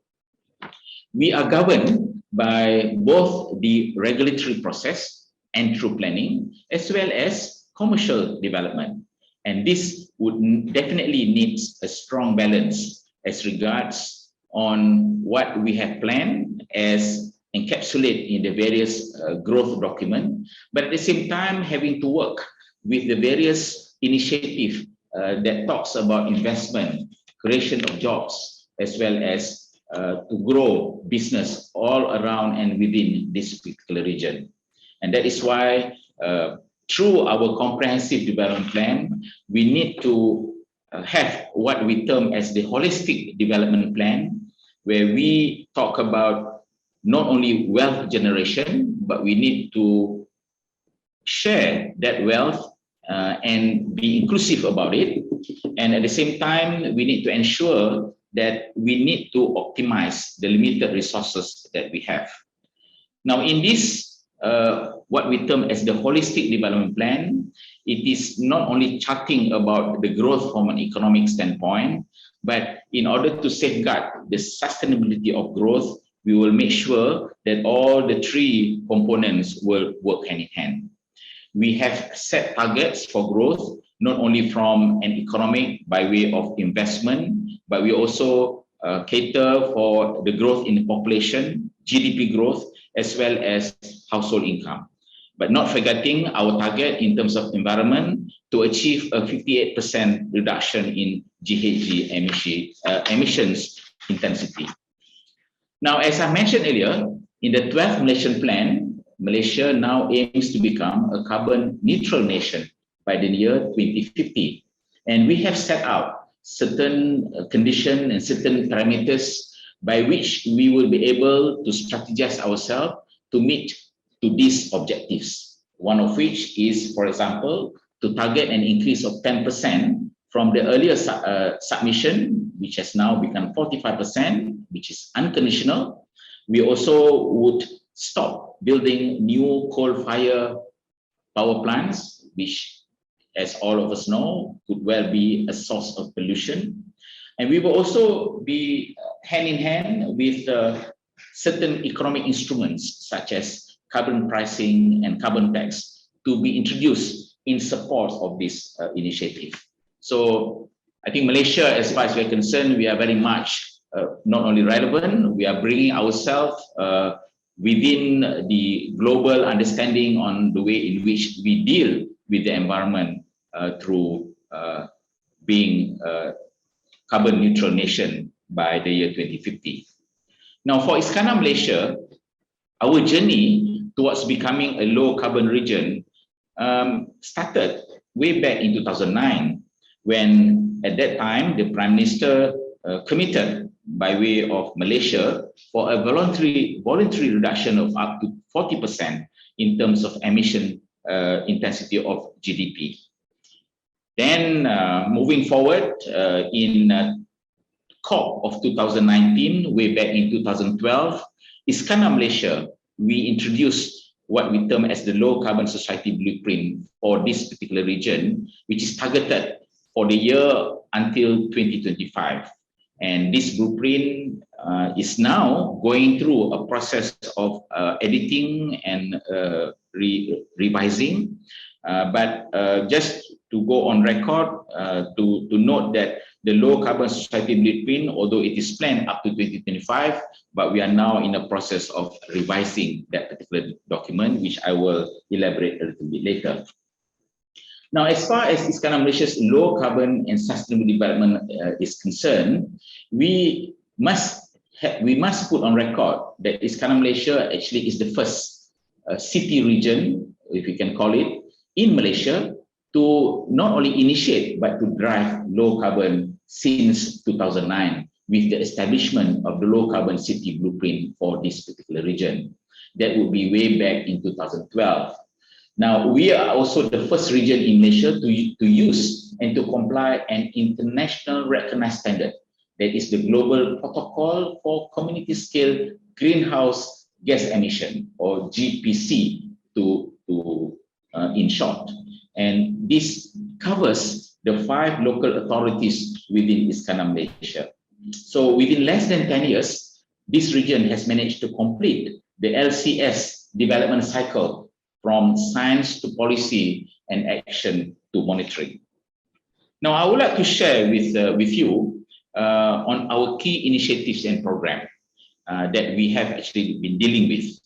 we are governed by both the regulatory process and through planning, as well as commercial development. And this would definitely needs a strong balance as regards on what we have planned as encapsulate in the various growth document, but at the same time having to work with the various initiatives that talks about investment, creation of jobs, as well as to grow business all around and within this particular region. And that is why through our comprehensive development plan, we need to have what we term as the holistic development plan, where we talk about not only wealth generation, but we need to share that wealth and be inclusive about it. And at the same time, we need to ensure that we need to optimize the limited resources that we have. Now, in this, what we term as the holistic development plan, it is not only charting about the growth from an economic standpoint, but in order to safeguard the sustainability of growth, we will make sure that all the three components will work hand in hand. We have set targets for growth, not only from an economic by way of investment, but we also cater for the growth in the population, GDP growth, as well as household income. But not forgetting our target in terms of environment to achieve a 58% reduction in GHG emissions intensity. Now, as I mentioned earlier, in the 12th Malaysian Plan, Malaysia now aims to become a carbon neutral nation by the year 2050. And we have set out certain conditions and certain parameters by which we will be able to strategize ourselves to meet to these objectives. One of which is, for example, to target an increase of 10% from the earlier submission, which has now become 45%, which is unconditional. We also would stop building new coal-fired power plants, which, as all of us know, could well be a source of pollution. And we will also be hand in hand with certain economic instruments, such as carbon pricing and carbon tax, to be introduced in support of this initiative. So I think Malaysia, as far as we're concerned, we are very much not only relevant, we are bringing ourselves within the global understanding on the way in which we deal with the environment through being a carbon neutral nation by the year 2050. Now, for Iskandar Malaysia, our journey towards becoming a low carbon region started way back in 2009, when at that time the Prime Minister committed by way of Malaysia for a voluntary reduction of up to 40% in terms of emission intensity of GDP. Then moving forward in COP of 2019, way back in 2012, Iskandar Malaysia, we introduced what we term as the low carbon society blueprint for this particular region, which is targeted for the year until 2025. And this blueprint is now going through a process of editing and revising. But just to go on record, to note that the low carbon society blueprint, although it is planned up to 2025, but we are now in the process of revising that particular document, which I will elaborate a little bit later. Now, as far as Iskandar Malaysia's low carbon and sustainable development is concerned, we must put on record that Iskandar Malaysia actually is the first city region, if we can call it, in Malaysia to not only initiate but to drive low carbon since 2009 with the establishment of the low carbon city blueprint for this particular region. That would be way back in 2012. Now, we are also the first region in Malaysia to use and to comply an international recognized standard, that is the Global Protocol for Community Scale Greenhouse Gas Emission, or GPC in short. And this covers the 5 local authorities within Iskandar Malaysia. So within less than 10 years, this region has managed to complete the LCS development cycle from science to policy and action to monitoring. Now, I would like to share with you on our key initiatives and program that we have actually been dealing with.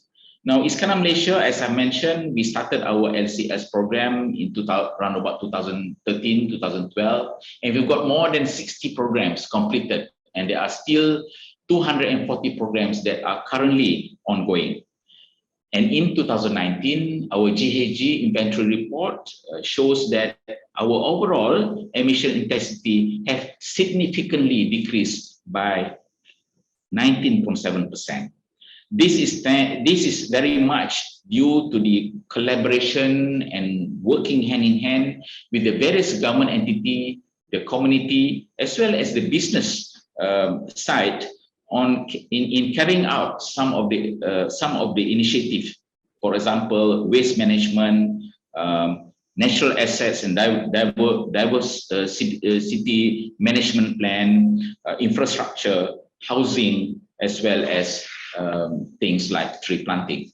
Now, Iskandar Malaysia, as I mentioned, we started our LCS program in around about 2013, 2012, and we've got more than 60 programs completed, and there are still 240 programs that are currently ongoing. And in 2019, our GHG inventory report shows that our overall emission intensity have significantly decreased by 19.7%. This is very much due to the collaboration and working hand in hand with the various government entity, the community, as well as the business side in carrying out some of the initiatives. For example, waste management, natural assets and diverse city management plan, infrastructure, housing, as well as things like tree planting.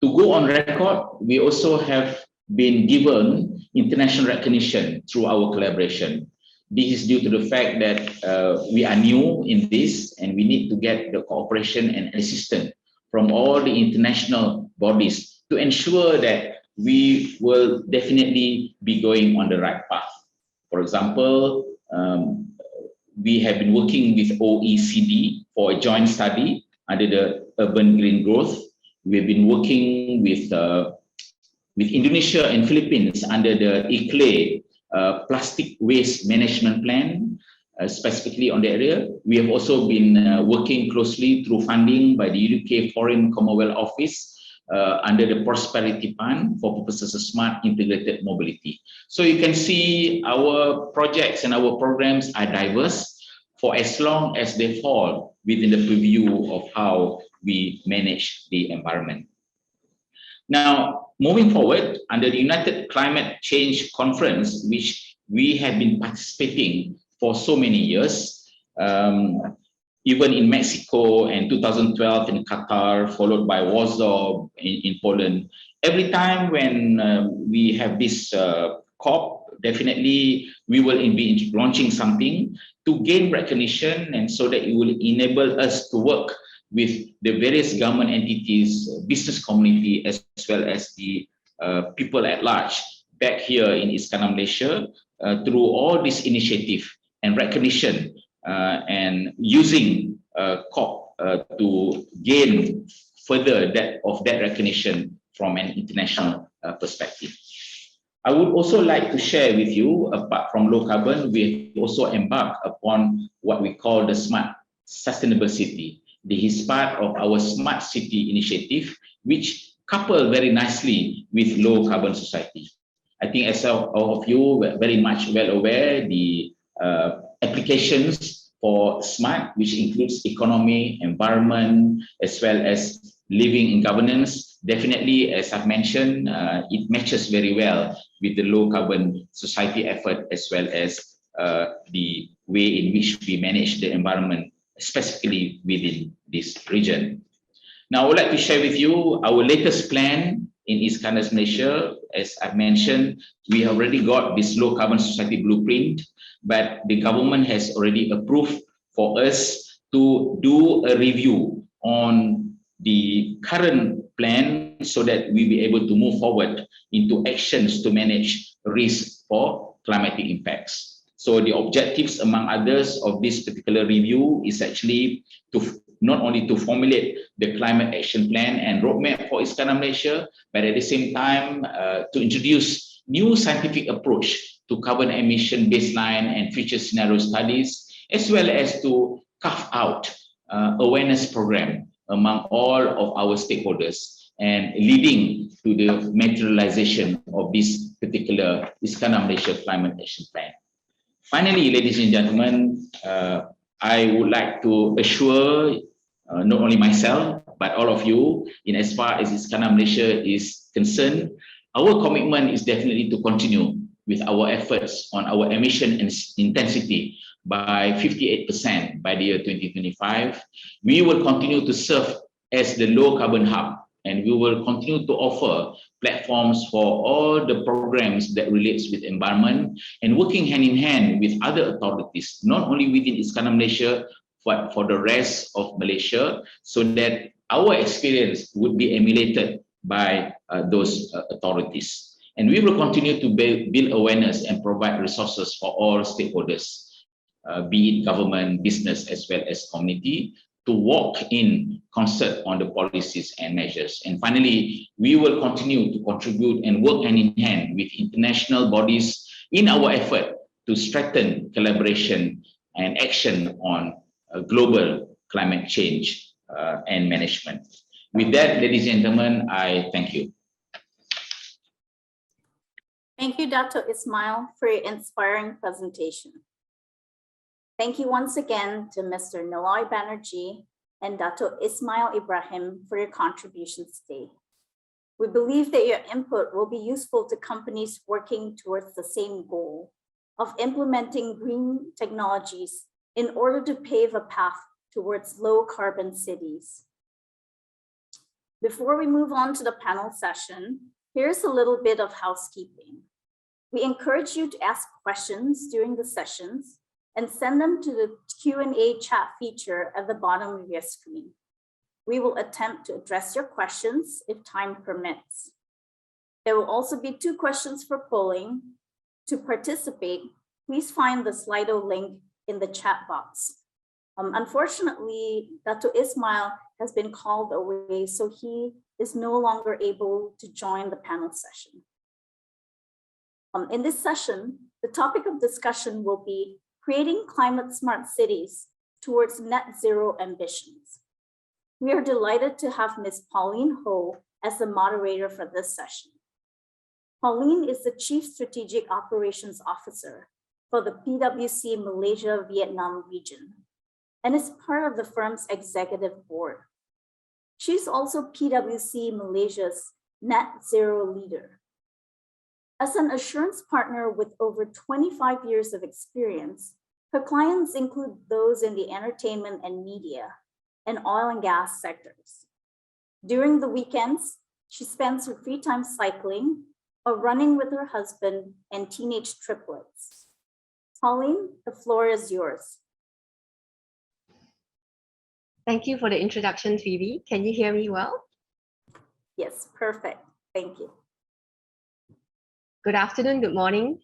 To go on record, we also have been given international recognition through our collaboration. This is due to the fact that we are new in this and we need to get the cooperation and assistance from all the international bodies to ensure that we will definitely be going on the right path. For example, we have been working with OECD for a joint study under the urban green growth. We've been working with Indonesia and Philippines under the ICLE plastic waste management plan, specifically on the area. We have also been working closely through funding by the UK Foreign Commonwealth Office under the Prosperity Fund for purposes of smart integrated mobility. So you can see our projects and our programs are diverse for as long as they fall within the purview of how we manage the environment. Now, moving forward, under the United Climate Change Conference, which we have been participating for so many years, even in Mexico and 2012 in Qatar, followed by Warsaw in Poland. Every time when we have this COP, definitely we will be launching something to gain recognition, and so that it will enable us to work with the various government entities, business community, as well as the people at large back here in Iskandar Malaysia through all this initiative and recognition and using COP to gain further that recognition from an international perspective. I would also like to share with you, apart from low carbon, we also embarked upon what we call the Smart Sustainable City. This is part of our Smart City initiative, which couple very nicely with low carbon society. I think as all of you are very much well aware, the applications for SMART, which includes economy, environment, as well as living in governance, definitely, as I've mentioned, it matches very well with the low carbon society effort, as well as the way in which we manage the environment, specifically within this region. Now, I would like to share with you our latest plan in East Kandas, Malaysia, as I mentioned, we have already got this low carbon society blueprint, but the government has already approved for us to do a review on the current plan so that we be able to move forward into actions to manage risk for climatic impacts. So the objectives, among others, of this particular review is actually to not only to formulate the climate action plan and roadmap for East Kandas, Malaysia, but at the same time to introduce new scientific approach to carbon emission baseline and future scenario studies, as well as to carve out awareness program among all of our stakeholders and leading to the materialization of this particular East Kandas, Malaysia climate action plan. Finally, ladies and gentlemen, I would like to assure not only myself, but all of you, in as far as East Kandas, Malaysia is concerned, our commitment is definitely to continue with our efforts on our emission intensity by 58% by the year 2025. We will continue to serve as the low carbon hub, and we will continue to offer platforms for all the programs that relates with environment and working hand in hand with other authorities, not only within East Kandas, Malaysia, but for the rest of Malaysia, so that our experience would be emulated by those authorities. And we will continue to build awareness and provide resources for all stakeholders, be it government, business, as well as community, to work in concert on the policies and measures. And finally, we will continue to contribute and work hand in hand with international bodies in our effort to strengthen collaboration and action on global climate change and management. With that, ladies and gentlemen, I thank you. Thank you, Dr. Ismail, for your inspiring presentation. Thank you once again to Mr. Niloy Banerjee and Dr. Ismail Ibrahim for your contributions today. We believe that your input will be useful to companies working towards the same goal of implementing green technologies in order to pave a path towards low carbon cities. Before we move on to the panel session, here's a little bit of housekeeping. We encourage you to ask questions during the sessions and send them to the Q&A chat feature at the bottom of your screen. We will attempt to address your questions if time permits. There will also be 2 questions for polling. To participate, please find the Slido link in the chat box. Unfortunately, Dr. Ismail has been called away, so he is no longer able to join the panel session. In this session, the topic of discussion will be creating climate smart cities towards net zero ambitions. We are delighted to have Ms. Pauline Ho as the moderator for this session. Pauline is the Chief Strategic Operations Officer for the PwC Malaysia Vietnam region and is part of the firm's executive board. She's also PwC Malaysia's net zero leader. As an assurance partner with over 25 years of experience, her clients include those in the entertainment and media and oil and gas sectors. During the weekends, she spends her free time cycling or running with her husband and teenage triplets. Pauline, the floor is yours. Thank you for the introduction, Phoebe. Can you hear me well? Yes, perfect. Thank you. Good afternoon, good morning.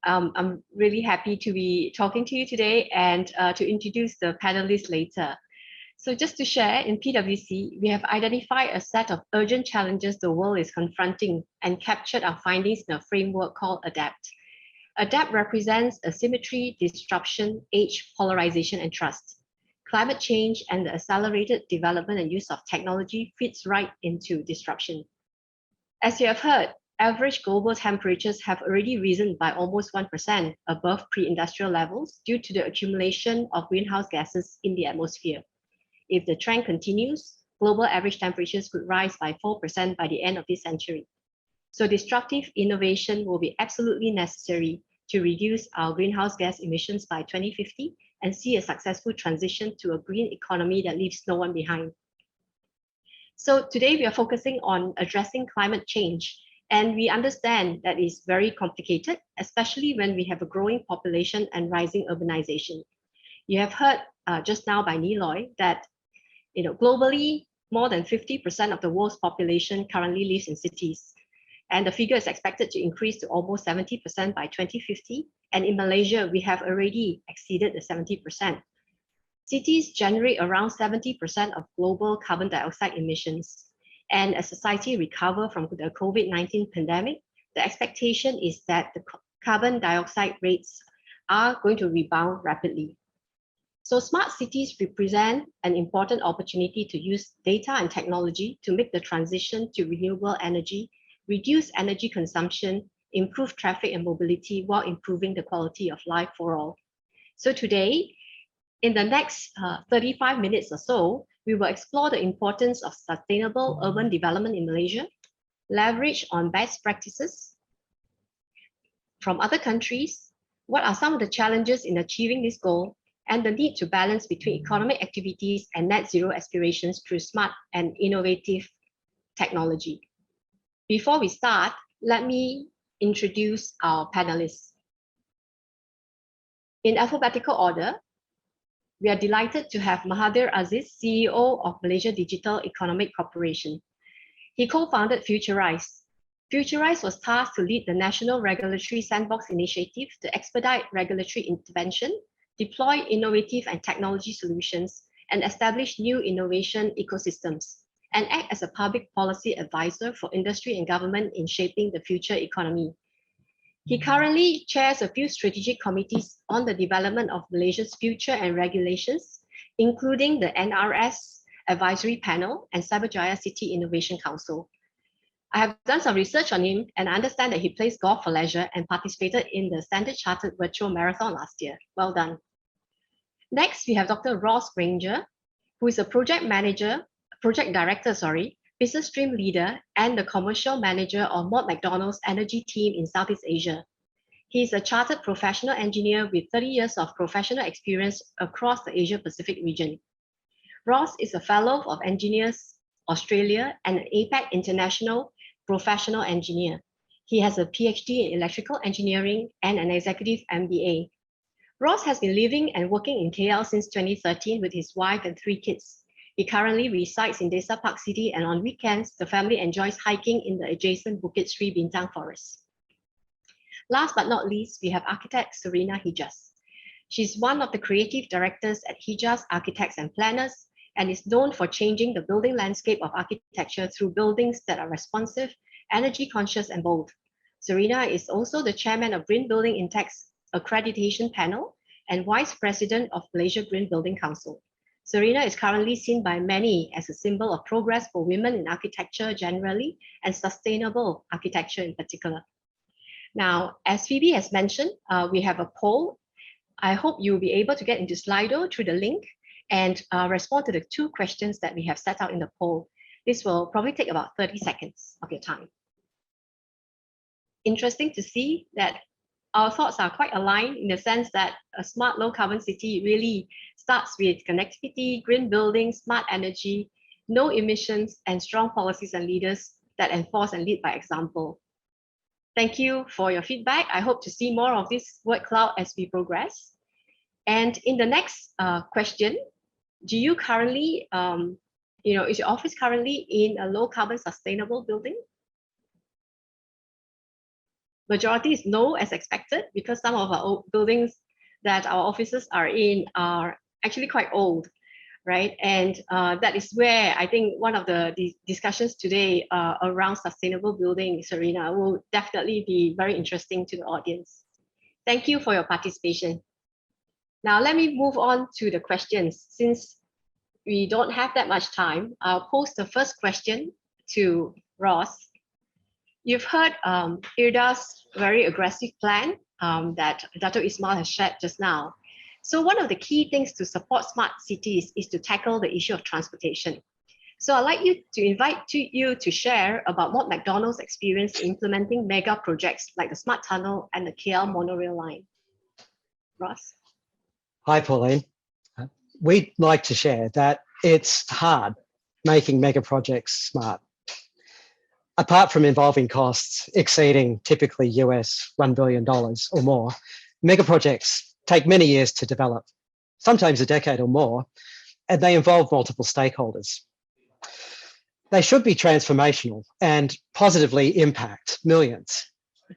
I'm really happy to be talking to you today and to introduce the panelists later. So just to share, in PwC, we have identified a set of urgent challenges the world is confronting and captured our findings in a framework called ADAPT. ADAPT represents asymmetry, disruption, age, polarization, and trust. Climate change and the accelerated development and use of technology fits right into disruption. As you have heard, average global temperatures have already risen by almost 1% above pre-industrial levels due to the accumulation of greenhouse gases in the atmosphere. If the trend continues, global average temperatures could rise by 4% by the end of this century. So disruptive innovation will be absolutely necessary to reduce our greenhouse gas emissions by 2050 and see a successful transition to a green economy that leaves no one behind. So today we are focusing on addressing climate change, and we understand that it's very complicated, especially when we have a growing population and rising urbanization. You have heard just now by Niloy that globally, more than 50% of the world's population currently lives in cities. And the figure is expected to increase to almost 70% by 2050. And in Malaysia, we have already exceeded the 70%. Cities generate around 70% of global carbon dioxide emissions. And as society recovers from the COVID-19 pandemic, the expectation is that the carbon dioxide rates are going to rebound rapidly. So smart cities represent an important opportunity to use data and technology to make the transition to renewable energy, reduce energy consumption, improve traffic and mobility while improving the quality of life for all. So today, in the next 35 minutes or so, we will explore the importance of sustainable urban development in Malaysia, leverage on best practices from other countries, what are some of the challenges in achieving this goal, and the need to balance between economic activities and net zero aspirations through smart and innovative technology. Before we start, let me introduce our panelists. In alphabetical order, we are delighted to have Mahathir Aziz, CEO of Malaysia Digital Economic Corporation. He co-founded Futurize. Futurize was tasked to lead the National Regulatory Sandbox Initiative to expedite regulatory intervention, deploy innovative and technology solutions, and establish new innovation ecosystems, and act as a public policy advisor for industry and government in shaping the future economy. He currently chairs a few strategic committees on the development of Malaysia's future and regulations, including the NRS Advisory Panel and Cyberjaya City Innovation Council. I have done some research on him and I understand that he plays golf for leisure and participated in the Standard Chartered Virtual Marathon last year. Well done. Next, we have Dr. Ross Granger, who is a project director, business stream leader, and the commercial manager of Mott MacDonald's energy team in Southeast Asia. He is a chartered professional engineer with 30 years of professional experience across the Asia-Pacific region. Ross is a fellow of Engineers Australia and an APAC International professional engineer. He has a PhD in electrical engineering and an executive MBA. Ross has been living and working in KL since 2013 with his wife and 3 kids. He currently resides in Desa Park City, and on weekends, the family enjoys hiking in the adjacent Bukit Sri Bintang Forest. Last but not least, we have architect Serena Hijaz. She's one of the creative directors at Hijaz Architects and Planners, and is known for changing the building landscape of architecture through buildings that are responsive, energy conscious, and bold. Serena is also the chairman of Green Building Index's accreditation panel and vice president of Malaysia Green Building Council. Serena is currently seen by many as a symbol of progress for women in architecture generally and sustainable architecture in particular. Now, as Phoebe has mentioned, we have a poll. I hope you'll be able to get into Slido through the link and respond to the 2 questions that we have set out in the poll. This will probably take about 30 seconds of your time. Interesting to see that our thoughts are quite aligned in the sense that a smart low carbon city really starts with connectivity, green buildings, smart energy, no emissions, and strong policies and leaders that enforce and lead by example. Thank you for your feedback. I hope to see more of this word cloud as we progress. And in the next question, do you currently, is your office currently in a low carbon sustainable building? Majority is no, as expected, because some of our buildings that our offices are in are actually quite old, right? And that is where I think one of the discussions today around sustainable building, Serena, will definitely be very interesting to the audience. Thank you for your participation. Now, let me move on to the questions. Since we don't have that much time, I'll pose the first question to Ross. You've heard IRDA's very aggressive plan that Dato' Ismail has shared just now. So one of the key things to support smart cities is to tackle the issue of transportation. So I'd like to invite you to share about Mott MacDonald's experience implementing mega projects like the Smart Tunnel and the KL monorail line. Ross? Hi, Pauline. We'd like to share that it's hard making mega projects smart. Apart from involving costs exceeding typically US $1 billion or more, mega projects take many years to develop, sometimes a decade or more, and they involve multiple stakeholders. They should be transformational and positively impact millions,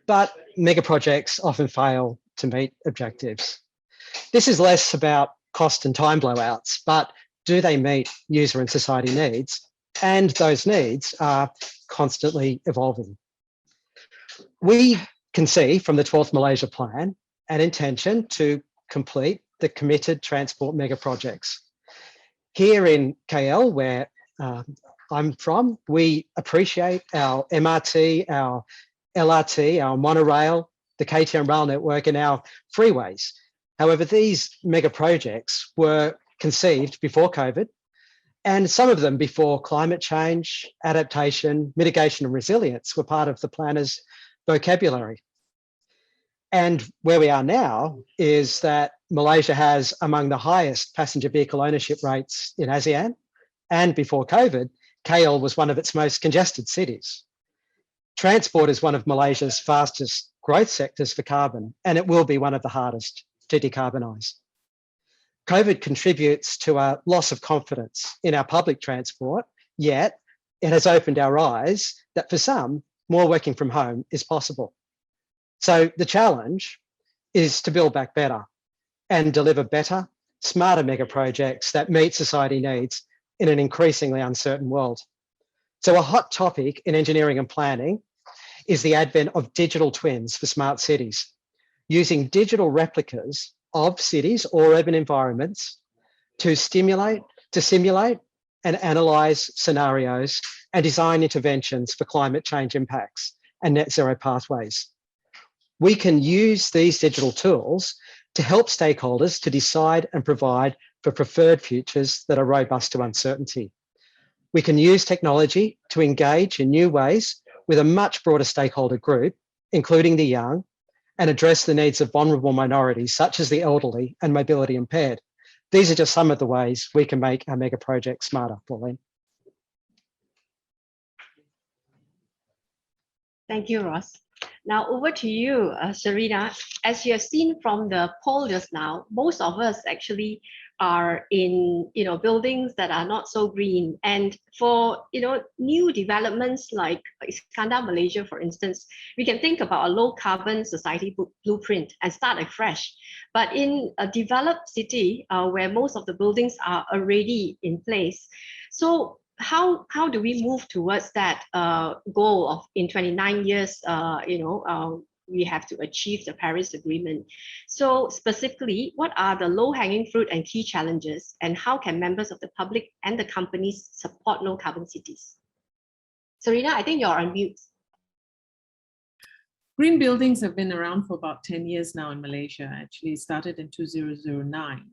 but mega projects often fail to meet objectives. This is less about cost and time blowouts, but do they meet user and society needs? And those needs are constantly evolving. We can see from the 12th Malaysia Plan an intention to complete the committed transport mega projects. Here in KL, where I'm from, we appreciate our MRT, our LRT, our monorail, the KTM rail network, and our freeways. However, these mega projects were conceived before COVID, and some of them before climate change, adaptation, mitigation, and resilience were part of the planners' vocabulary. And where we are now is that Malaysia has among the highest passenger vehicle ownership rates in ASEAN, and before COVID, KL was one of its most congested cities. Transport is one of Malaysia's fastest growth sectors for carbon, and it will be one of the hardest to decarbonise. COVID contributes to a loss of confidence in our public transport, yet it has opened our eyes that for some, more working from home is possible. So the challenge is to build back better and deliver better, smarter mega projects that meet society needs in an increasingly uncertain world. So a hot topic in engineering and planning is the advent of digital twins for smart cities, using digital replicas of cities or urban environments to simulate and analyse scenarios and design interventions for climate change impacts and net zero pathways. We can use these digital tools to help stakeholders to decide and provide for preferred futures that are robust to uncertainty. We can use technology to engage in new ways with a much broader stakeholder group, including the young, and address the needs of vulnerable minorities such as the elderly and mobility impaired. These are just some of the ways we can make our mega projects smarter, Pauline. Thank you, Ross. Now over to you, Serena. As you have seen from the poll just now, most of us actually are in buildings that are not so green. And for new developments like Iskandar, Malaysia, for instance, we can think about a low carbon society blueprint and start afresh. But in a developed city where most of the buildings are already in place, so how do we move towards that goal of in 29 years, we have to achieve the Paris Agreement? So specifically, what are the low-hanging fruit and key challenges, and how can members of the public and the companies support low-carbon cities? Serena, I think you're on mute. Green buildings have been around for about 10 years now in Malaysia. Actually, it started in 2009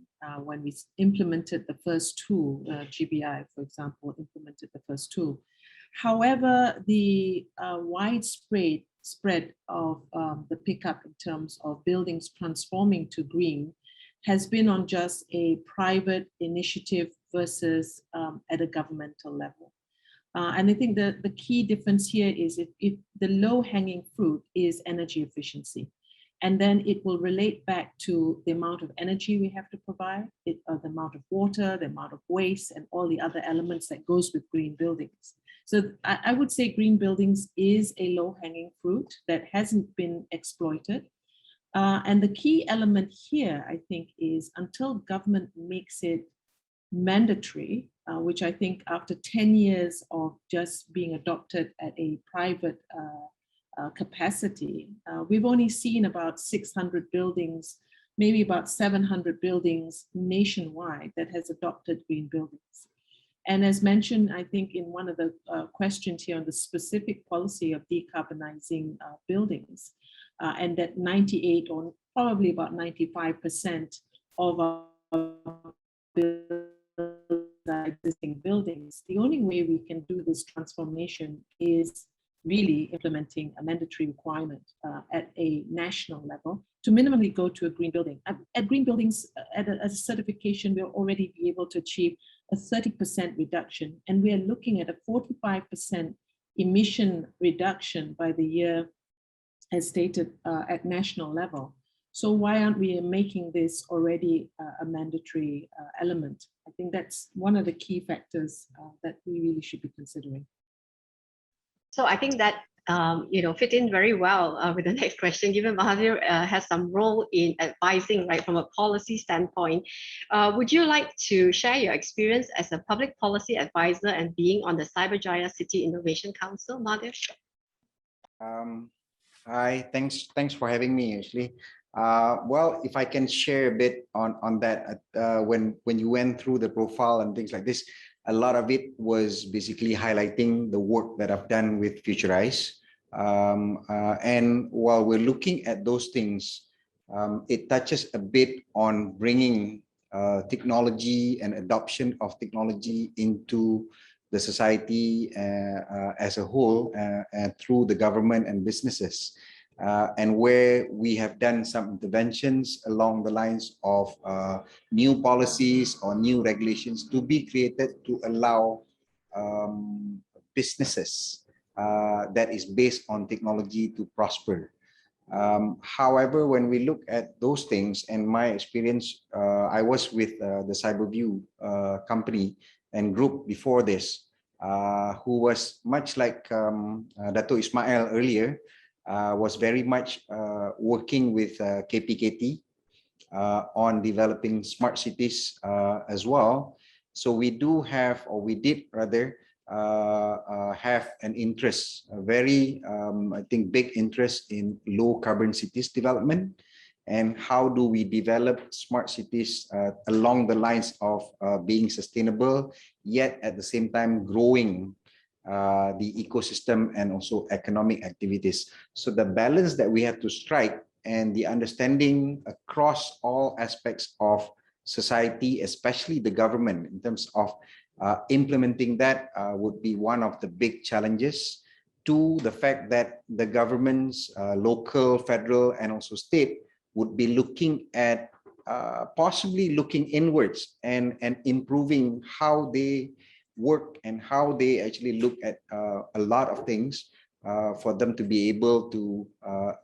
when we implemented the first tool. GBI, for example, implemented the first tool. However, the widespread spread of the pickup in terms of buildings transforming to green has been on just a private initiative versus at a governmental level. And I think the key difference here is if the low-hanging fruit is energy efficiency, and then it will relate back to the amount of energy we have to provide, the amount of water, the amount of waste, and all the other elements that goes with green buildings. So I would say green buildings is a low-hanging fruit that hasn't been exploited. And the key element here, I think, is until government makes it mandatory, which I think after 10 years of just being adopted at a private capacity, we've only seen about 600 buildings, maybe about 700 buildings nationwide that has adopted green buildings. And as mentioned, I think in one of the questions here on the specific policy of decarbonizing buildings, and that 98 or probably about 95% of our existing buildings, the only way we can do this transformation is really implementing a mandatory requirement at a national level to minimally go to a green building. At green buildings, at a certification, we'll already be able to achieve a 30% reduction. And we are looking at a 45% emission reduction by the year, as stated at national level. So why aren't we making this already a mandatory element? I think that's one of the key factors that we really should be considering. So I think that fit in very well with the next question, given Mahathir has some role in advising, right, from a policy standpoint. Would you like to share your experience as a public policy advisor and being on the Cyberjaya City Innovation Council, Mahathir? Hi, thanks for having me, actually. Well, if I can share a bit on that, when you went through the profile and things like this, a lot of it was basically highlighting the work that I've done with Futurize. And while we're looking at those things, it touches a bit on bringing technology and adoption of technology into the society as a whole through the government and businesses. And where we have done some interventions along the lines of new policies or new regulations to be created to allow businesses that is based on technology to prosper. However, when we look at those things, and my experience, I was with the Cyberview company and group before this, who was much like Dato' Ismail earlier, was very much working with KPKT on developing smart cities as well. So we do have, or we did rather, have an interest, a very, I think, big interest in low carbon cities development. And how do we develop smart cities along the lines of being sustainable, yet at the same time growing the ecosystem and also economic activities. So the balance that we have to strike and the understanding across all aspects of society, especially the government, in terms of implementing that would be one of the big challenges, to the fact that the governments, local, federal, and also state, would be looking at possibly looking inwards and improving how they work and how they actually look at a lot of things for them to be able to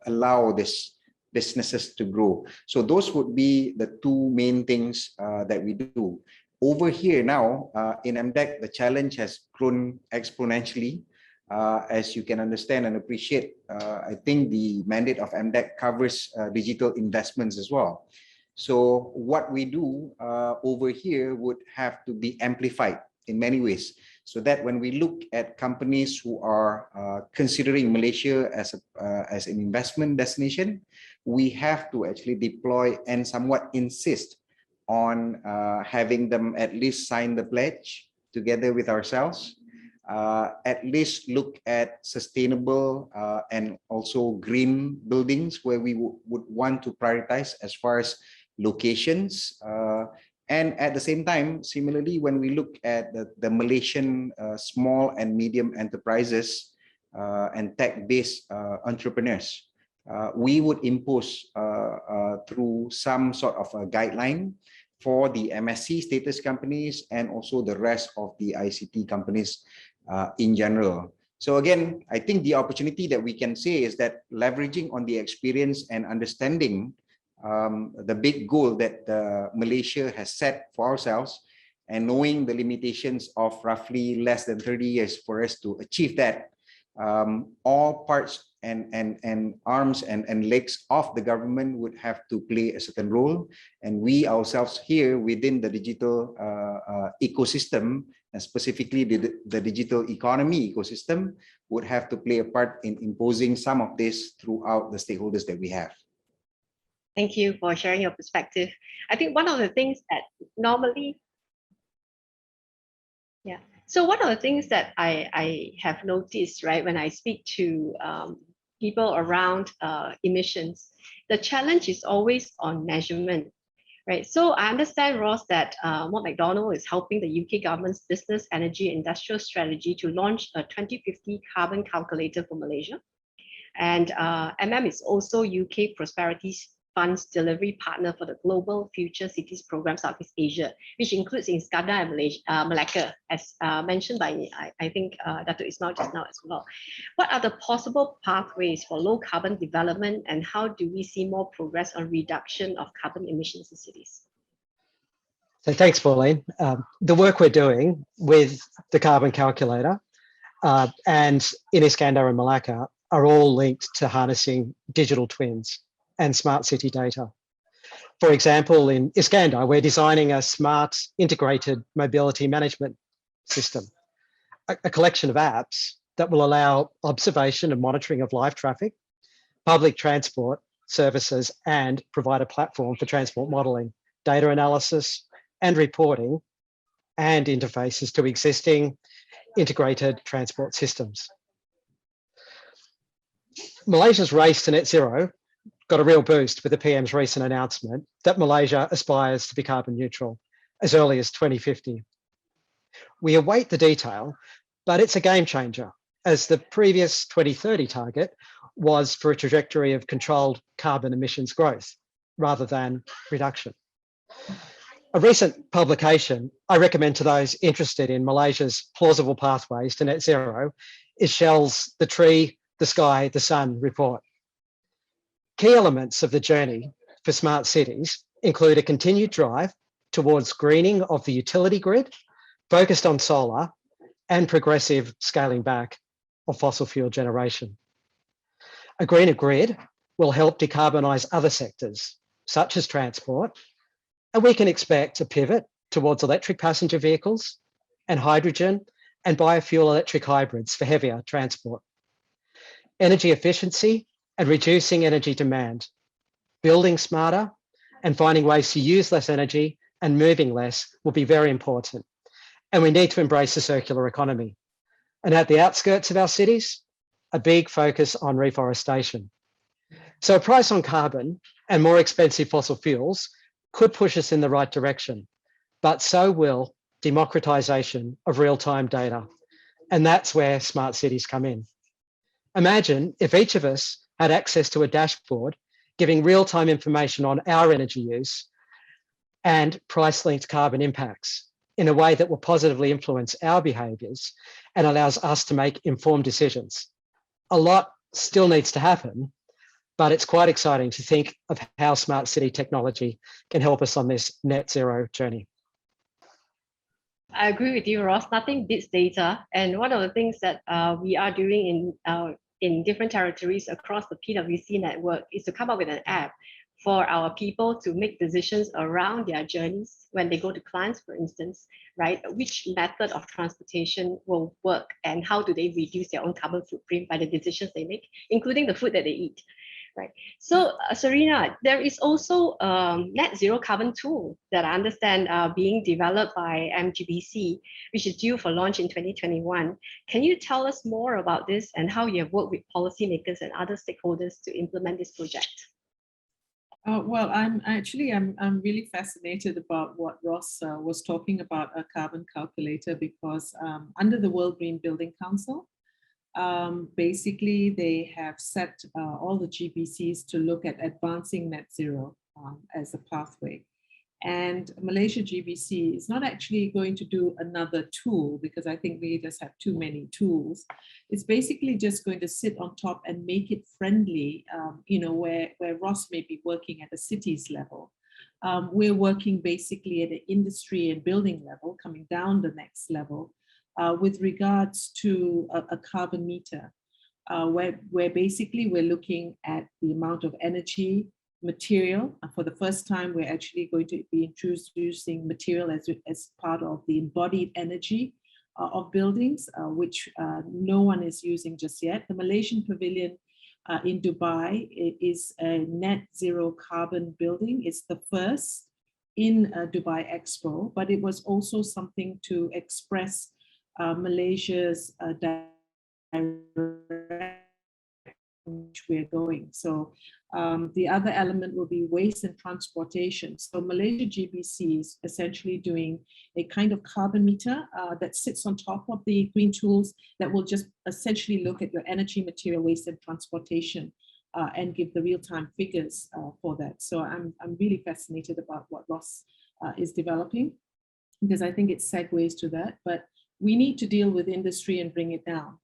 allow this businesses to grow. So those would be the two main things that we do. Over here now in MDEC, the challenge has grown exponentially. As you can understand and appreciate, I think the mandate of MDEC covers digital investments as well. So what we do over here would have to be amplified in many ways, so that when we look at companies who are considering Malaysia as an investment destination, we have to actually deploy and somewhat insist on having them at least sign the pledge together with ourselves, at least look at sustainable and also green buildings where we would want to prioritize as far as locations. And at the same time, similarly, when we look at the Malaysian small and medium enterprises and tech-based entrepreneurs, we would impose through some sort of a guideline for the MSC status companies and also the rest of the ICT companies in general. So again, I think the opportunity that we can say is that leveraging on the experience and understanding the big goal that Malaysia has set for ourselves, and knowing the limitations of roughly less than 30 years for us to achieve that, all parts and arms and legs of the government would have to play a certain role. And we ourselves here within the digital ecosystem, and specifically the digital economy ecosystem, would have to play a part in imposing some of this throughout the stakeholders that we have. Thank you for sharing your perspective. I think one of the things that normally, so one of the things that I have noticed, right, when I speak to people around emissions, the challenge is always on measurement, right? So I understand, Ross, that Mott MacDonald is helping the UK government's business, energy, industrial strategy to launch a 2050 carbon calculator for Malaysia. And MM is also UK Prosperity's Funds delivery partner for the Global Future Cities Program Southeast Asia, which includes in Iskandar and Malacca, as mentioned by, I think, Dr. Ismail just now as well. What are the possible pathways for low carbon development, and how do we see more progress on reduction of carbon emissions in cities? So thanks, Pauline. The work we're doing with the carbon calculator and in Iskandar and Malacca are all linked to harnessing digital twins and smart city data. For example, in Iskandar, we're designing a smart integrated mobility management system, a collection of apps that will allow observation and monitoring of live traffic, public transport services, and provide a platform for transport modelling, data analysis, and reporting, and interfaces to existing integrated transport systems. Malaysia's race to net zero got a real boost with the PM's recent announcement that Malaysia aspires to be carbon neutral as early as 2050. We await the detail, but it's a game changer, as the previous 2030 target was for a trajectory of controlled carbon emissions growth rather than reduction. A recent publication I recommend to those interested in Malaysia's plausible pathways to net zero is Shell's The Tree, the Sky, the Sun report. Key elements of the journey for smart cities include a continued drive towards greening of the utility grid, focused on solar, and progressive scaling back of fossil fuel generation. A greener grid will help decarbonise other sectors, such as transport, and we can expect a pivot towards electric passenger vehicles and hydrogen and biofuel electric hybrids for heavier transport. Energy efficiency and reducing energy demand, building smarter and finding ways to use less energy and moving less will be very important. And we need to embrace the circular economy. And at the outskirts of our cities, a big focus on reforestation. So a price on carbon and more expensive fossil fuels could push us in the right direction, but so will democratization of real-time data. And that's where smart cities come in. Imagine if each of us had access to a dashboard giving real-time information on our energy use and price-linked carbon impacts in a way that will positively influence our behaviours and allows us to make informed decisions. A lot still needs to happen, but it's quite exciting to think of how smart city technology can help us on this net zero journey. I agree with you, Ross. Nothing beats data. And one of the things that we are doing in different territories across the PwC network is to come up with an app for our people to make decisions around their journeys when they go to clients, for instance, right? Which method of transportation will work and how do they reduce their own carbon footprint by the decisions they make, including the food that they eat, right? So, Serena, there is also a net zero carbon tool that I understand being developed by MGBC, which is due for launch in 2021. Can you tell us more about this and how you have worked with policymakers and other stakeholders to implement this project? Well, I'm really fascinated about what Ross was talking about, a carbon calculator, because under the World Green Building Council, basically they have set all the GBCs to look at advancing net zero as a pathway. And Malaysia GBC is not actually going to do another tool, because I think we just have too many tools. It's basically just going to sit on top and make it friendly, where Ross may be working at a cities level. We're working basically at the industry and building level, coming down the next level, with regards to a carbon meter, where basically we're looking at the amount of energy, material. For the first time, we're actually going to be introducing material as part of the embodied energy of buildings, which no one is using just yet. The Malaysian Pavilion in Dubai is a net zero carbon building. It's the first in Dubai Expo, but it was also something to express Malaysia's direction which we are going. So the other element will be waste and transportation. So Malaysia GBC is essentially doing a kind of carbon meter that sits on top of the green tools that will just essentially look at your energy, material, waste and transportation and give the real-time figures for that. So I'm really fascinated about what Ross is developing, because I think it segues to that. But we need to deal with industry and bring it down.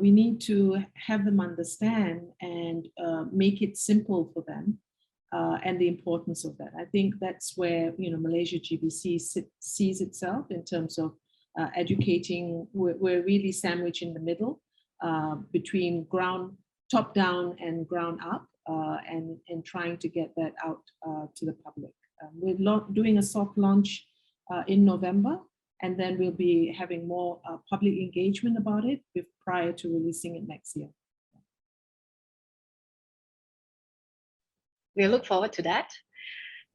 We need to have them understand and make it simple for them, and the importance of that. I think that's where Malaysia GBC sees itself in terms of educating. We're really sandwiched in the middle between top down and ground up, and trying to get that out to the public. We're doing a soft launch in November, and then we'll be having more public engagement about it prior to releasing it next year. We look forward to that.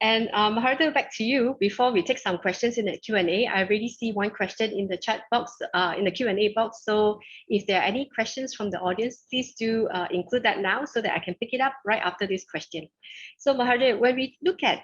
And Mahathir, back to you. Before we take some questions in the Q&A, I already see one question in the chat box, in the Q&A box. So if there are any questions from the audience, please do include that now so that I can pick it up right after this question. So Mahathir, when we look at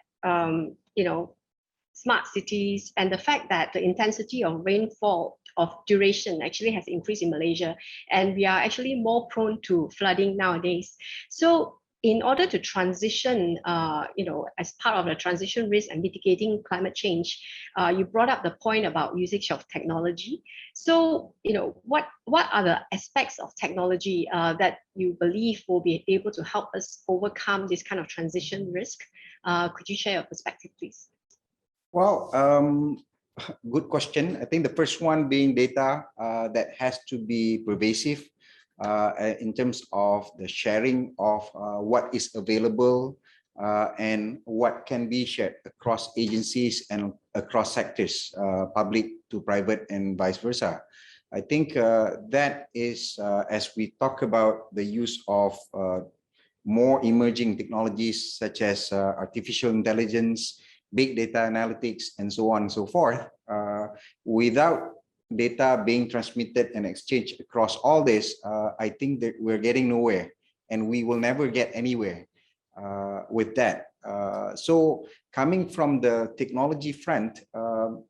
smart cities and the fact that the intensity of rainfall of duration actually has increased in Malaysia, and we are actually more prone to flooding nowadays. So in order to transition, as part of the transition risk and mitigating climate change, you brought up the point about usage of technology. So, what are the aspects of technology that you believe will be able to help us overcome this kind of transition risk? Could you share your perspective, please? Well, good question. I think the first one being data that has to be pervasive in terms of the sharing of what is available and what can be shared across agencies and across sectors, public to private and vice versa. I think that is, as we talk about the use of more emerging technologies such as artificial intelligence, big data analytics, and so on and so forth, without data being transmitted and exchanged across all this, I think that we're getting nowhere, and we will never get anywhere with that. So coming from the technology front,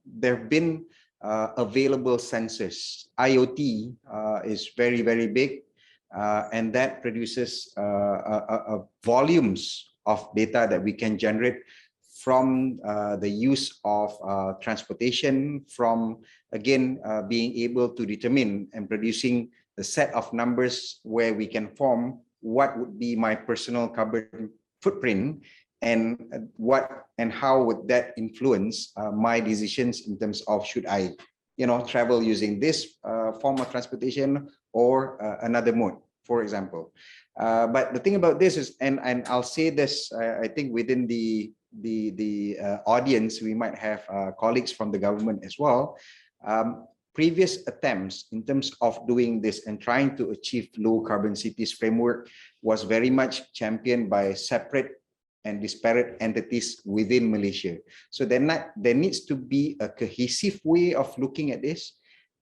there have been available sensors. IoT is very, very big, and that produces volumes of data that we can generate from the use of transportation, from again being able to determine and producing the set of numbers where we can form what would be my personal carbon footprint, and what and how would that influence my decisions in terms of should I travel using this form of transportation or another mode, for example. But the thing about this is, and I'll say this, I think within the audience, we might have colleagues from the government as well. Previous attempts in terms of doing this and trying to achieve low carbon cities framework was very much championed by separate and disparate entities within Malaysia. So there needs to be a cohesive way of looking at this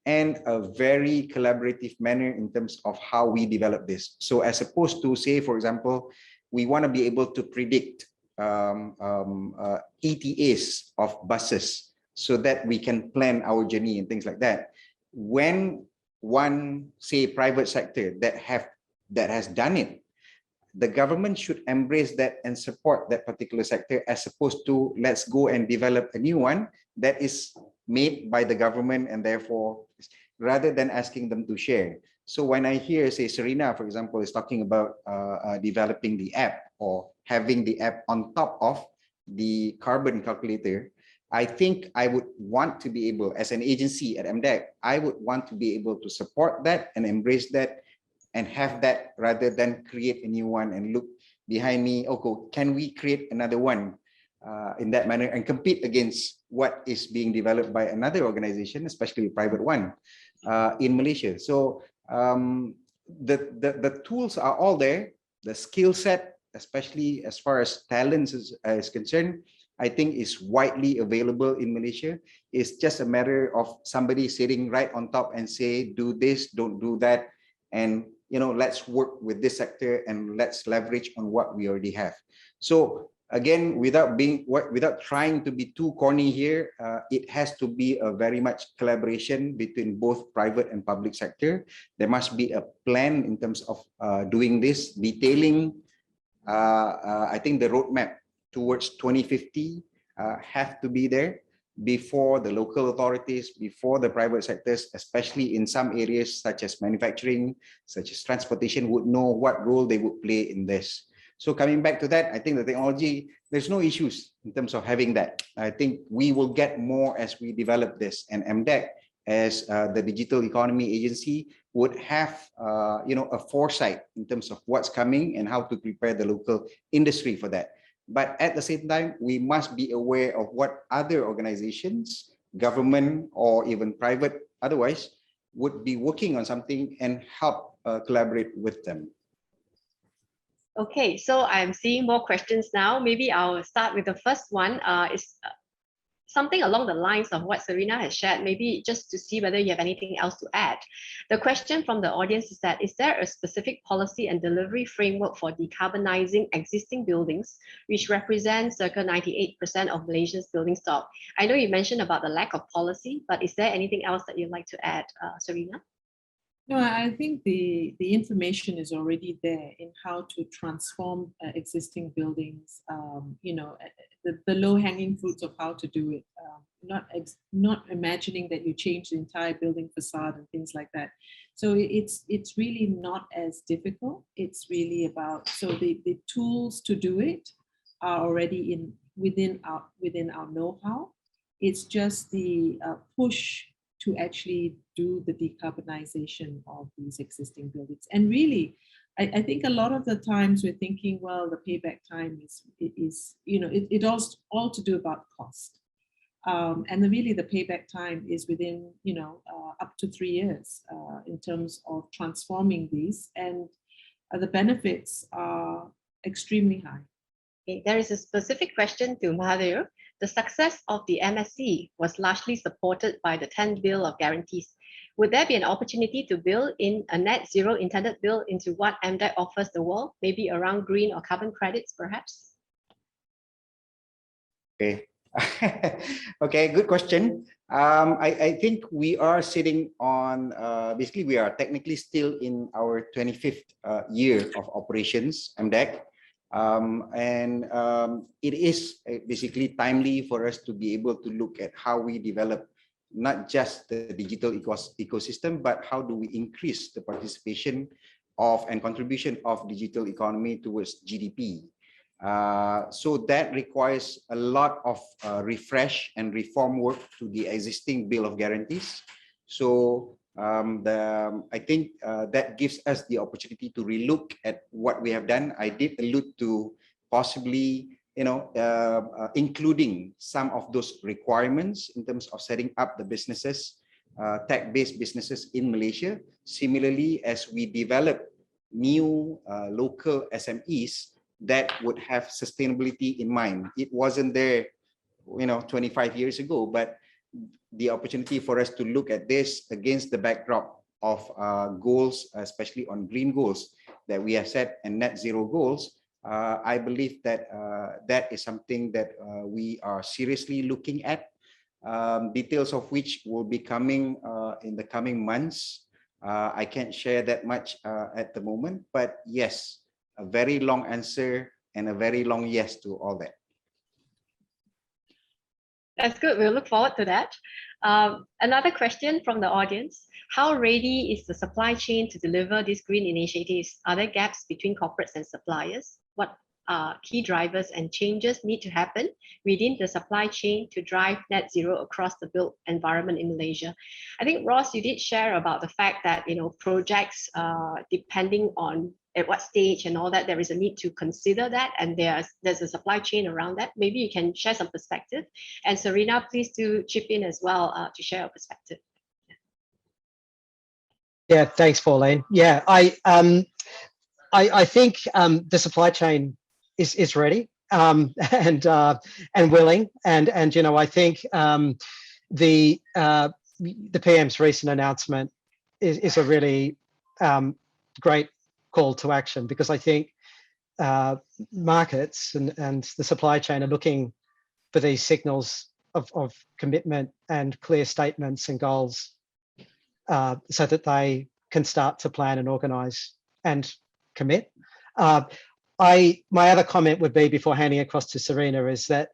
and a very collaborative manner in terms of how we develop this. So as opposed to, say, for example, we want to be able to predict ETAs of buses so that we can plan our journey and things like that. When one, say, private sector that has done it, the government should embrace that and support that particular sector, as opposed to let's go and develop a new one that is made by the government, and therefore, rather than asking them to share. So when I hear, say, Serena, for example, is talking about developing the app or having the app on top of the carbon calculator, I think I would want to be able, as an agency at MDEC, I would want to be able to support that and embrace that and have that, rather than create a new one and look behind me, okay, can we create another one in that manner and compete against what is being developed by another organization, especially a private one in Malaysia. So the tools are all there, the skill set, especially as far as talents is concerned, I think is widely available in Malaysia. It's just a matter of somebody sitting right on top and say, do this, don't do that, and let's work with this sector and let's leverage on what we already have. So again, without trying to be too corny here, it has to be a very much collaboration between both private and public sector. There must be a plan in terms of doing this, detailing. I think the roadmap towards 2050 have to be there before the local authorities, before the private sectors, especially in some areas such as manufacturing, such as transportation, would know what role they would play in this. So coming back to that, I think the technology, there's no issues in terms of having that. I think we will get more as we develop this, and MDEC, as the digital economy agency, would have a foresight in terms of what's coming and how to prepare the local industry for that. But at the same time, we must be aware of what other organizations, government or even private otherwise, would be working on something and help collaborate with them. Okay, so I'm seeing more questions now. Maybe I'll start with the first one. Is something along the lines of what Serena has shared, maybe just to see whether you have anything else to add. The question from the audience is that, is there a specific policy and delivery framework for decarbonizing existing buildings, which represents circa 98% of Malaysia's building stock? I know you mentioned about the lack of policy, but is there anything else that you'd like to add, Serena? No, I think the information is already there in how to transform existing buildings, the low-hanging fruits of how to do it, not imagining that you change the entire building facade and things like that. So it's really not as difficult. It's really about, so the tools to do it are already within our know-how. It's just the push to actually do the decarbonization of these existing buildings. And really, I think a lot of the times we're thinking, well, the payback time it all to do about cost. And really the payback time is within, up to 3 years in terms of transforming these, and the benefits are extremely high. Okay, there is a specific question to Mahathir. The success of the MSC was largely supported by the 10 Bill of Guarantees. Would there be an opportunity to build in a net zero intended bill into what MDEC offers the world, maybe around green or carbon credits, perhaps? Okay. Okay, good question. I think we are sitting on, basically we are technically still in our 25th year of operations, MDEC. It is basically timely for us to be able to look at how we develop not just the digital ecosystem, but how do we increase the participation of and contribution of digital economy towards GDP. So that requires a lot of refresh and reform work to the existing Bill of Guarantees. So I think that gives us the opportunity to relook at what we have done. I did allude to possibly, including some of those requirements in terms of setting up the businesses, tech-based businesses in Malaysia. Similarly, as we develop new local SMEs that would have sustainability in mind. It wasn't there, 25 years ago, but the opportunity for us to look at this against the backdrop of goals, especially on green goals that we have set and net zero goals, I believe that that is something that we are seriously looking at, details of which will be coming in the coming months. I can't share that much at the moment, but yes, a very long answer and a very long yes to all that. That's good. We'll look forward to that. Another question from the audience. How ready is the supply chain to deliver these green initiatives? Are there gaps between corporates and suppliers? What key drivers and changes need to happen within the supply chain to drive net zero across the built environment in Malaysia? I think, Ross, you did share about the fact that, projects, depending on at what stage and all that, there is a need to consider that, and there's a supply chain around that. Maybe you can share some perspective. And Serena, please do chip in as well to share your perspective. Yeah, thanks, Pauline. Yeah, I think the supply chain is ready and willing, and I think the PM's recent announcement is a really great call to action, because I think markets and the supply chain are looking for these signals of commitment and clear statements and goals so that they can start to plan and organise and commit. My other comment would be, before handing across to Serena, is that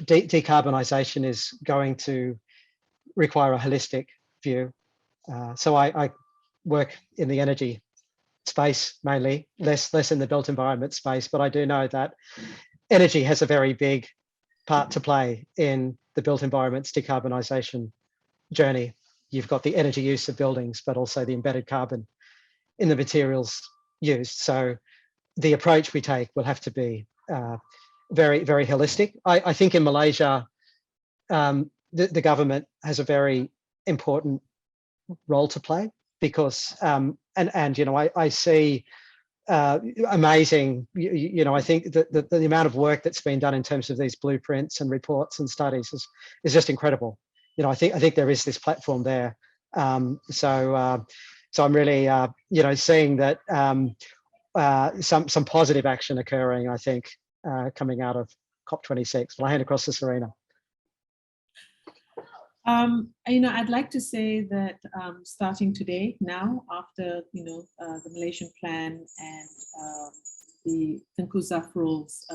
decarbonisation is going to require a holistic view. So I work in the energy space mainly, less in the built environment space, but I do know that energy has a very big part to play in the built environment's decarbonisation journey. You've got the energy use of buildings, but also the embedded carbon in the materials used. So the approach we take will have to be very, very holistic. I think in Malaysia, the government has a very important role to play, because and you know, I see amazing, you know, I think that the amount of work that's been done in terms of these blueprints and reports and studies is just incredible. You know, I think there is this platform there. So I'm really you know, seeing that some positive action occurring, I think, coming out of COP26. But I'll hand across to Serena. You know, I'd like to say that starting today, now, after, you know, the Malaysian plan and the Tengku Zafrul's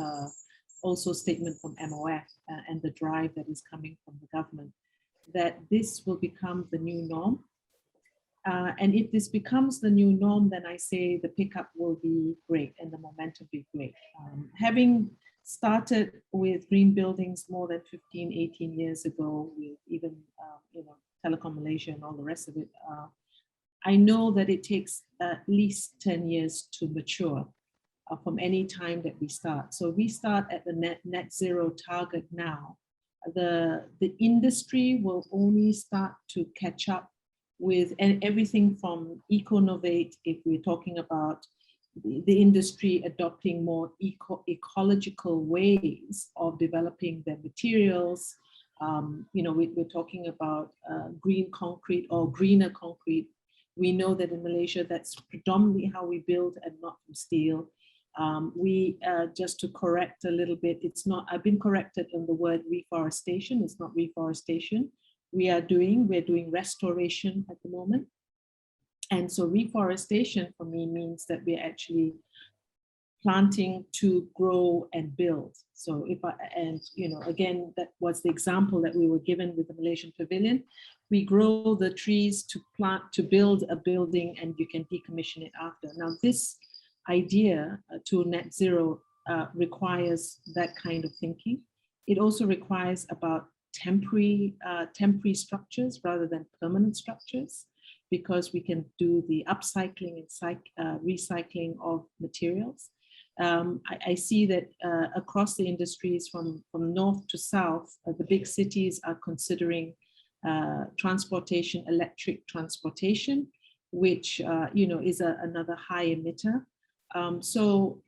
also statement from MOF and the drive that is coming from the government, that this will become the new norm. And if this becomes the new norm, then I say the pickup will be great and the momentum will be great. Having started with green buildings more than 15, 18 years ago, with even you know, Telecom Malaysia and all the rest of it, I know that it takes at least 10 years to mature from any time that we start. So we start at the net zero target now. The industry will only start to catch up with everything from eco-novate, if we're talking about the industry adopting more ecological ways of developing their materials. You know, we're talking about green concrete or greener concrete. We know that in Malaysia, that's predominantly how we build, and not from steel. Just to correct a little bit, it's not, I've been corrected on the word reforestation. It's not reforestation. We're doing restoration at the moment. And so reforestation for me means that we're actually planting to grow and build. So you know, again, that was the example that we were given with the Malaysian Pavilion. We grow the trees to plant, to build a building, and you can decommission it after. Now, this idea to net zero requires that kind of thinking. It also requires about temporary structures rather than permanent structures, because we can do the upcycling and recycling of materials. I see that across the industries from north to south, the big cities are considering transportation, electric transportation, which you know, is another high emitter. So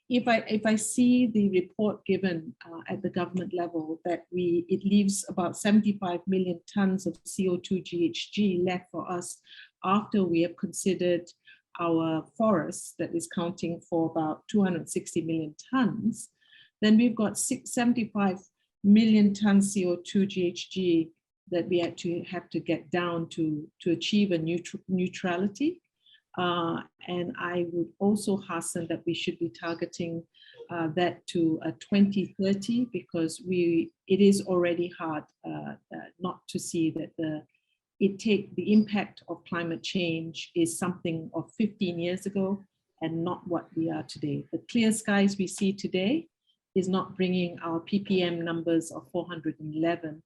if I see the report given at the government level that it leaves about 75 million tons of CO2 GHG left for us after we have considered our forests, that is counting for about 260 million tons, then we've got 75 million tons CO2 GHG that we actually have to get down to achieve a neutrality. And I would also hasten that we should be targeting that to 2030, because it is already hard not to see that the impact of climate change is something of 15 years ago and not what we are today. The clear skies we see today is not bringing our ppm numbers of 411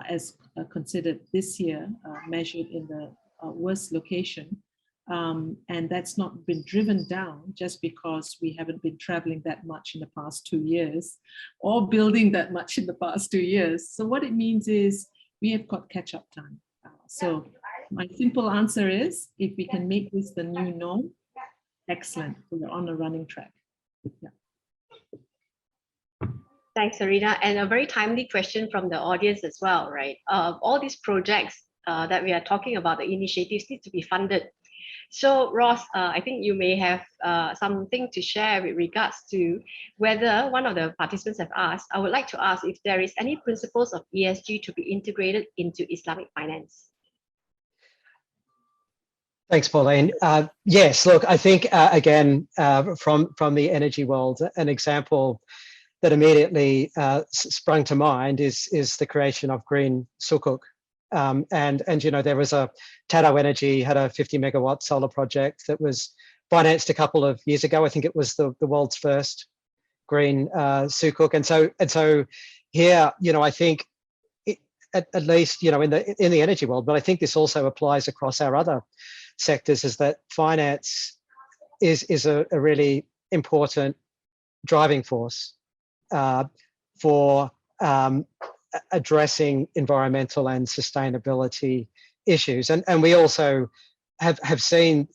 as considered this year, measured in the worst location. And that's not been driven down just because we haven't been traveling that much in the past 2 years or building that much in the past 2 years. So what it means is we have got catch-up time. So my simple answer is, if we can make this the new norm, excellent, we're on a running track. Yeah. Thanks, Serena. And a very timely question from the audience as well, right? All these projects that we are talking about, the initiatives need to be funded. So Ross, I think you may have something to share with regards to whether one of the participants have asked. I would like to ask if there is any principles of ESG to be integrated into Islamic finance. Thanks, Pauline. Yes, look, I think, again, from the energy world, an example that immediately sprung to mind is the creation of green sukuk. And you know, there was Tadao Energy had a 50 megawatt solar project that was financed a couple of years ago. I think it was the world's first green sukuk. And so here, you know, I think at least, you know, in the energy world, but I think this also applies across our other sectors, is that finance is a really important driving force for addressing environmental and sustainability issues. And we also have seen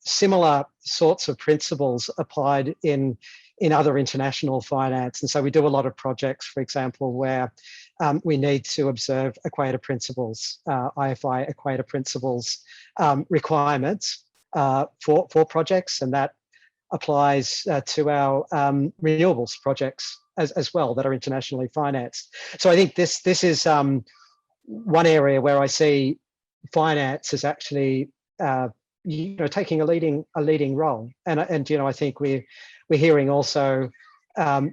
similar sorts of principles applied in other international finance. And so we do a lot of projects, for example, where we need to observe equator principles, IFI equator principles requirements for projects, and that applies to our renewables projects as well that are internationally financed. So I think this is one area where I see finance is actually you know, taking a leading role, and you know, I think we're hearing also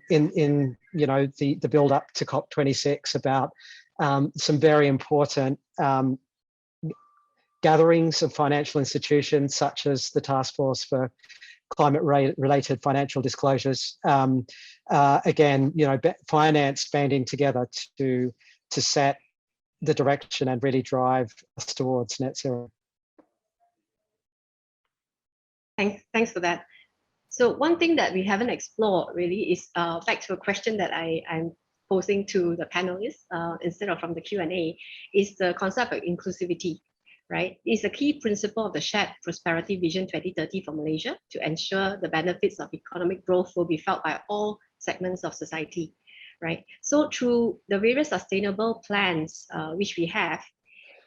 in you know, the build up to COP26 about some very important gatherings of financial institutions, such as the Task Force for Climate-related Financial Disclosures. Again, you know, finance banding together to set the direction and really drive us towards net zero. Thanks for that. So one thing that we haven't explored really is back to a question that I'm posing to the panelists instead of from the Q&A, is the concept of inclusivity, right? It's a key principle of the Shared Prosperity Vision 2030 for Malaysia to ensure the benefits of economic growth will be felt by all segments of society, right? So through the various sustainable plans which we have,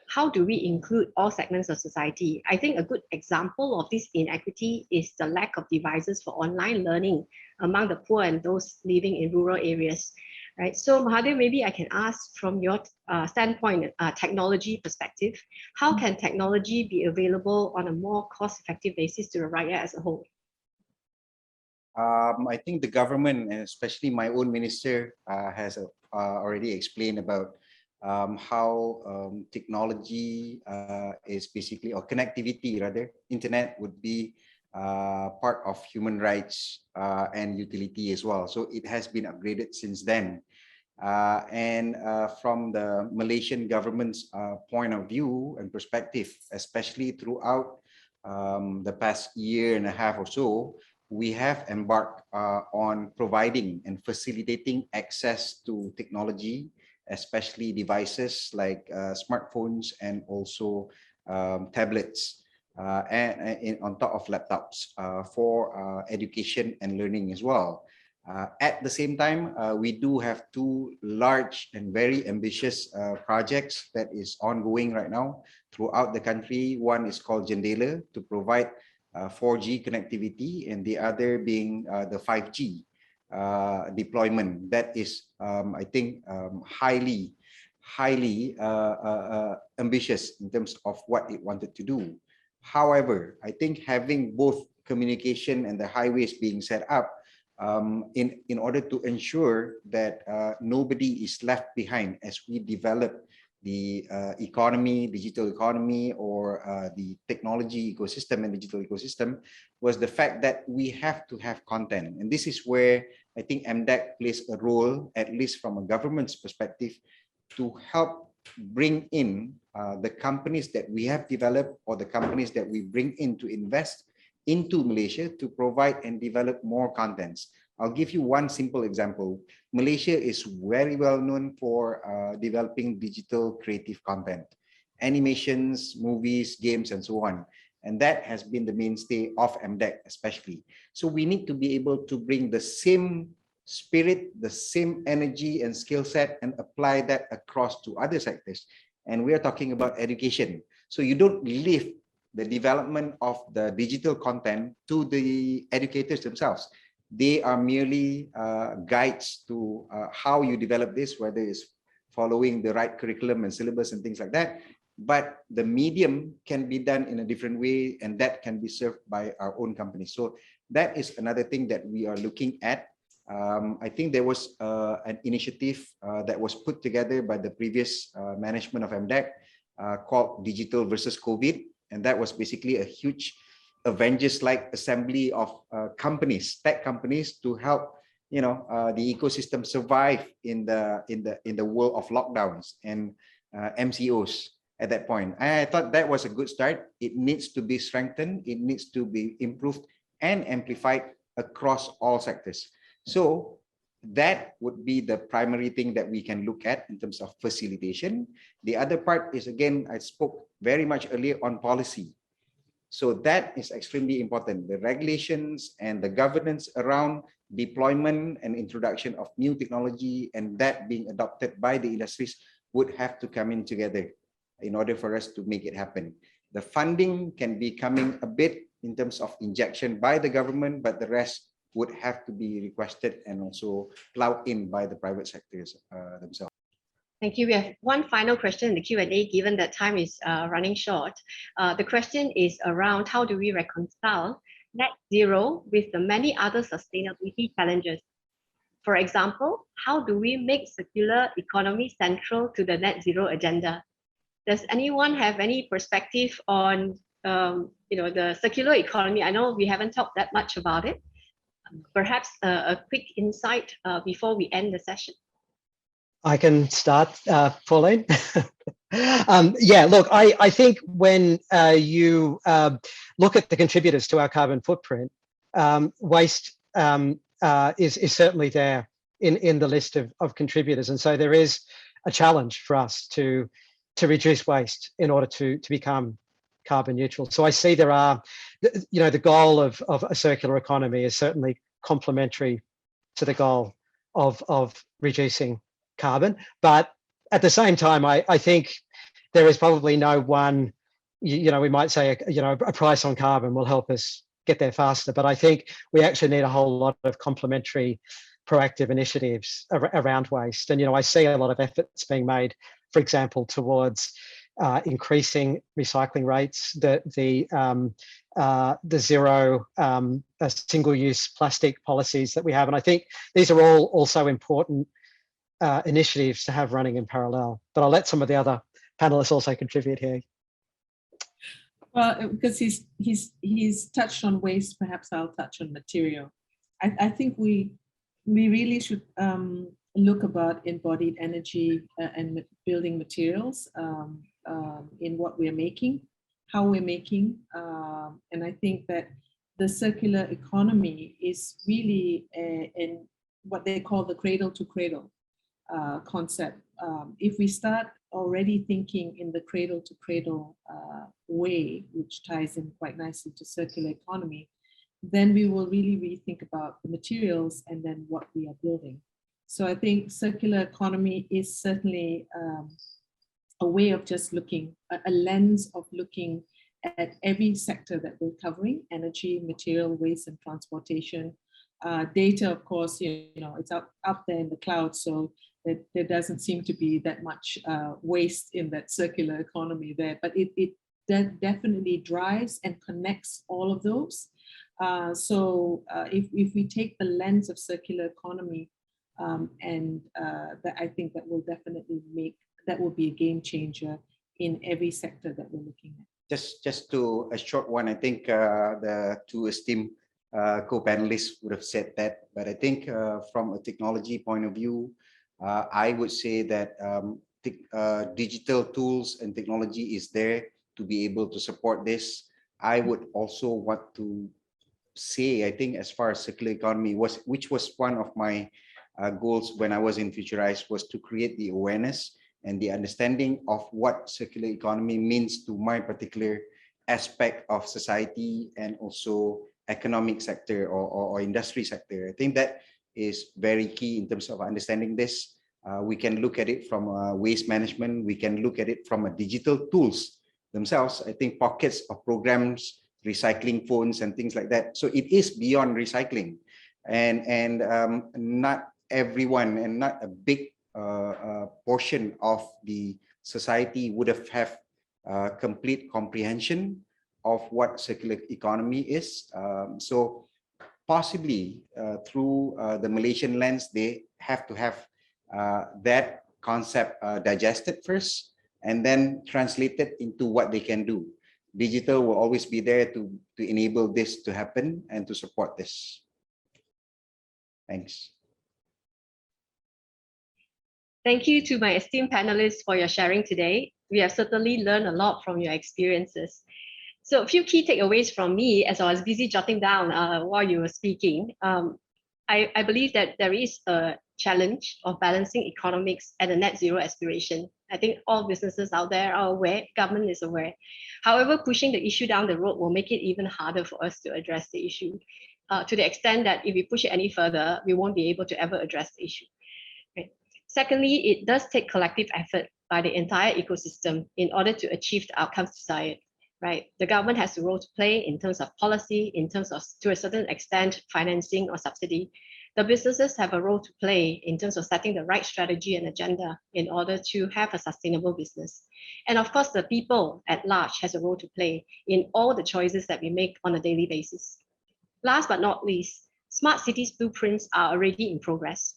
how do we include all segments of society? I think a good example of this inequity is the lack of devices for online learning among the poor and those living in rural areas, right? So Mahathir, maybe I can ask from your standpoint, technology perspective, how can technology be available on a more cost-effective basis to the rakyat as a whole? I think the government, and especially my own minister, has already explained about how technology is basically, or connectivity rather, internet would be part of human rights and utility as well. So it has been upgraded since then. And from the Malaysian government's point of view and perspective, especially throughout the past year and a half or so, we have embarked on providing and facilitating access to technology, especially devices like smartphones and also tablets, and on top of laptops for education and learning as well. At the same time, we do have two large and very ambitious projects that is ongoing right now throughout the country. One is called Jendela, to provide 4G connectivity, and the other being the 5G deployment. That is, I think, highly ambitious in terms of what it wanted to do. However, I think having both communication and the highways being set up in order to ensure that nobody is left behind as we develop the economy, digital economy, or the technology ecosystem and digital ecosystem, was the fact that we have to have content. And this is where I think MDEC plays a role, at least from a government's perspective, to help bring in the companies that we have developed, or the companies that we bring in to invest into Malaysia, to provide and develop more contents. I'll give you one simple example. Malaysia is very well known for developing digital creative content, animations, movies, games, and so on. And that has been the mainstay of MDEC especially. So we need to be able to bring the same spirit, the same energy and skill set, and apply that across to other sectors. And we are talking about education. So you don't live the development of the digital content to the educators themselves. They are merely guides to how you develop this, whether it's following the right curriculum and syllabus and things like that. But the medium can be done in a different way, and that can be served by our own company. So that is another thing that we are looking at. I think there was an initiative that was put together by the previous management of MDEC called Digital versus COVID. And that was basically a huge Avengers-like assembly of companies, tech companies, to help the ecosystem survive in the world of lockdowns and MCOs at that point. I thought that was a good start. It needs to be strengthened. It needs to be improved and amplified across all sectors. So that would be the primary thing that we can look at in terms of facilitation. The other part is, again, I spoke very much earlier on policy. So that is extremely important. The regulations and the governance around deployment and introduction of new technology, and that being adopted by the industries, would have to come in together in order for us to make it happen. The funding can be coming a bit in terms of injection by the government, but the rest would have to be requested and also plowed in by the private sectors themselves. Thank you. We have one final question in the Q&A, given that time is running short. The question is around how do we reconcile net zero with the many other sustainability challenges? For example, how do we make circular economy central to the net zero agenda? Does anyone have any perspective on the circular economy? I know we haven't talked that much about it. Perhaps a quick insight before we end the session. I can start, Pauline. Yeah, look, I think when you look at the contributors to our carbon footprint, waste is certainly there in the list of contributors. And so there is a challenge for us to reduce waste in order to become carbon neutral. So I see there are, the goal of a circular economy is certainly complementary to the goal of reducing carbon. But at the same time, I think there is probably no one, we might say, a price on carbon will help us get there faster. But I think we actually need a whole lot of complementary proactive initiatives around waste. And, I see a lot of efforts being made, for example, towards increasing recycling rates, the zero single-use plastic policies that we have. And I think these are all also important initiatives to have running in parallel. But I'll let some of the other panelists also contribute here. Well, because he's touched on waste, perhaps I'll touch on material. I think we really should look about embodied energy and building materials in what we're making, how we're making. And I think that the circular economy is really in what they call the cradle to cradle concept. If we start already thinking in the cradle to cradle way, which ties in quite nicely to circular economy, then we will really rethink about the materials and then what we are building. So I think circular economy is certainly a way of just looking, a lens of looking at every sector that we're covering: energy, material, waste, and transportation. Data, of course, it's up there in the cloud, so there doesn't seem to be that much waste in that circular economy there, but it definitely drives and connects all of those. So if we take the lens of circular economy, that I think that will definitely that will be a game changer in every sector that we're looking at. Just to a short one, I think the two esteemed co-panelists would have said that, but I think from a technology point of view, I would say that digital tools and technology is there to be able to support this. I would also want to say, I think as far as circular economy which was one of my goals when I was in Futurize, was to create the awareness and the understanding of what circular economy means to my particular aspect of society and also economic sector or industry sector. I think that is very key in terms of understanding this. We can look at it from waste management. We can look at it from a digital tools themselves, I think pockets of programs, recycling phones and things like that. So it is beyond recycling, and not everyone and not a big portion of the society would have complete comprehension of what circular economy is. So possibly through the Malaysian lens, they have to have that concept digested first and then translated into what they can do. Digital will always be there to enable this to happen and to support this. Thanks. Thank you to my esteemed panelists for your sharing today. We have certainly learned a lot from your experiences. So a few key takeaways from me as I was busy jotting down while you were speaking. I believe that there is a challenge of balancing economics and a net zero aspiration. I think all businesses out there are aware, government is aware. However, pushing the issue down the road will make it even harder for us to address the issue, to the extent that if we push it any further, we won't be able to ever address the issue. Okay. Secondly, it does take collective effort by the entire ecosystem in order to achieve the outcomes desired. Right, the government has a role to play in terms of policy, in terms of, to a certain extent, financing or subsidy. The businesses have a role to play in terms of setting the right strategy and agenda in order to have a sustainable business. And of course, the people at large has a role to play in all the choices that we make on a daily basis. Last but not least, smart cities blueprints are already in progress.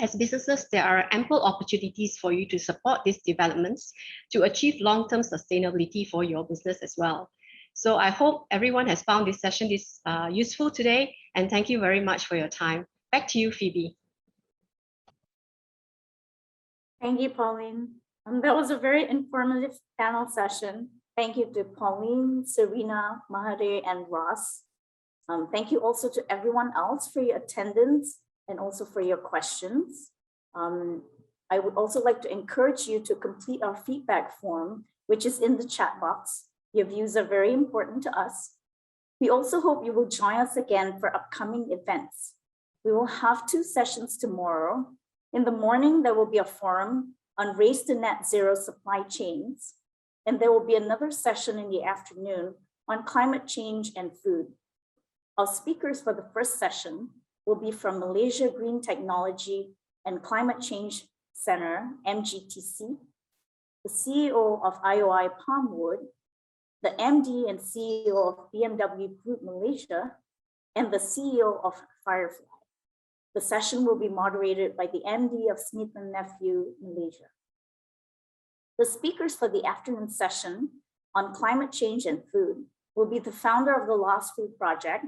As businesses, there are ample opportunities for you to support these developments to achieve long-term sustainability for your business as well. So I hope everyone has found this session useful today, and thank you very much for your time. Back to you, Phoebe. Thank you, Pauline. That was a very informative panel session. Thank you to Pauline, Serena, Mahathir, and Ross. Thank you also to everyone else for your attendance and also for your questions. I would also like to encourage you to complete our feedback form, which is in the chat box. Your views are very important to us. We also hope you will join us again for upcoming events. We will have 2 sessions tomorrow. In the morning, there will be a forum on race to net zero supply chains, and there will be another session in the afternoon on climate change and food. Our speakers for the first session will be from Malaysia Green Technology and Climate Change Center, MGTC, the CEO of IOI Palmwood, the MD and CEO of BMW Group Malaysia, and the CEO of Firefly. The session will be moderated by the MD of Smith & Nephew Malaysia. The speakers for the afternoon session on climate change and food will be the founder of the Lost Food Project,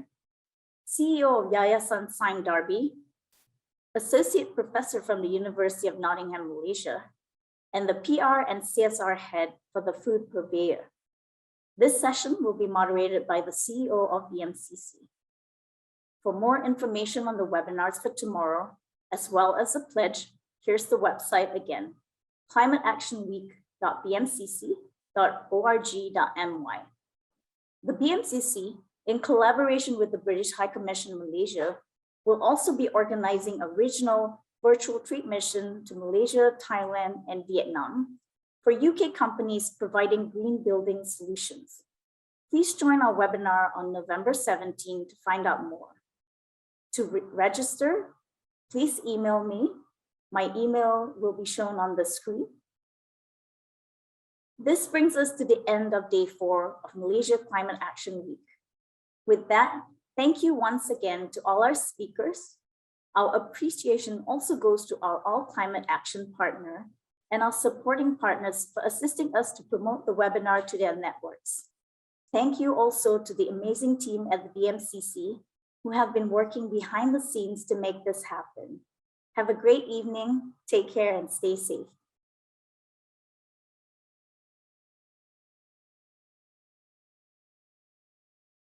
CEO of Yayasan Sime Darby, Associate Professor from the University of Nottingham, Malaysia, and the PR and CSR Head for the Food Purveyor. This session will be moderated by the CEO of BMCC. For more information on the webinars for tomorrow, as well as a pledge, here's the website again, climateactionweek.bmcc.org.my. The BMCC, in collaboration with the British High Commission Malaysia, will also be organizing a regional virtual trade mission to Malaysia, Thailand, and Vietnam for UK companies providing green building solutions. Please join our webinar on November 17 to find out more. To register, please email me. My email will be shown on the screen. This brings us to the end of day 4 of Malaysia Climate Action Week. With that, thank you once again to all our speakers. Our appreciation also goes to our All Climate Action partner and our supporting partners for assisting us to promote the webinar to their networks. Thank you also to the amazing team at the BMCC who have been working behind the scenes to make this happen. Have a great evening, take care and stay safe.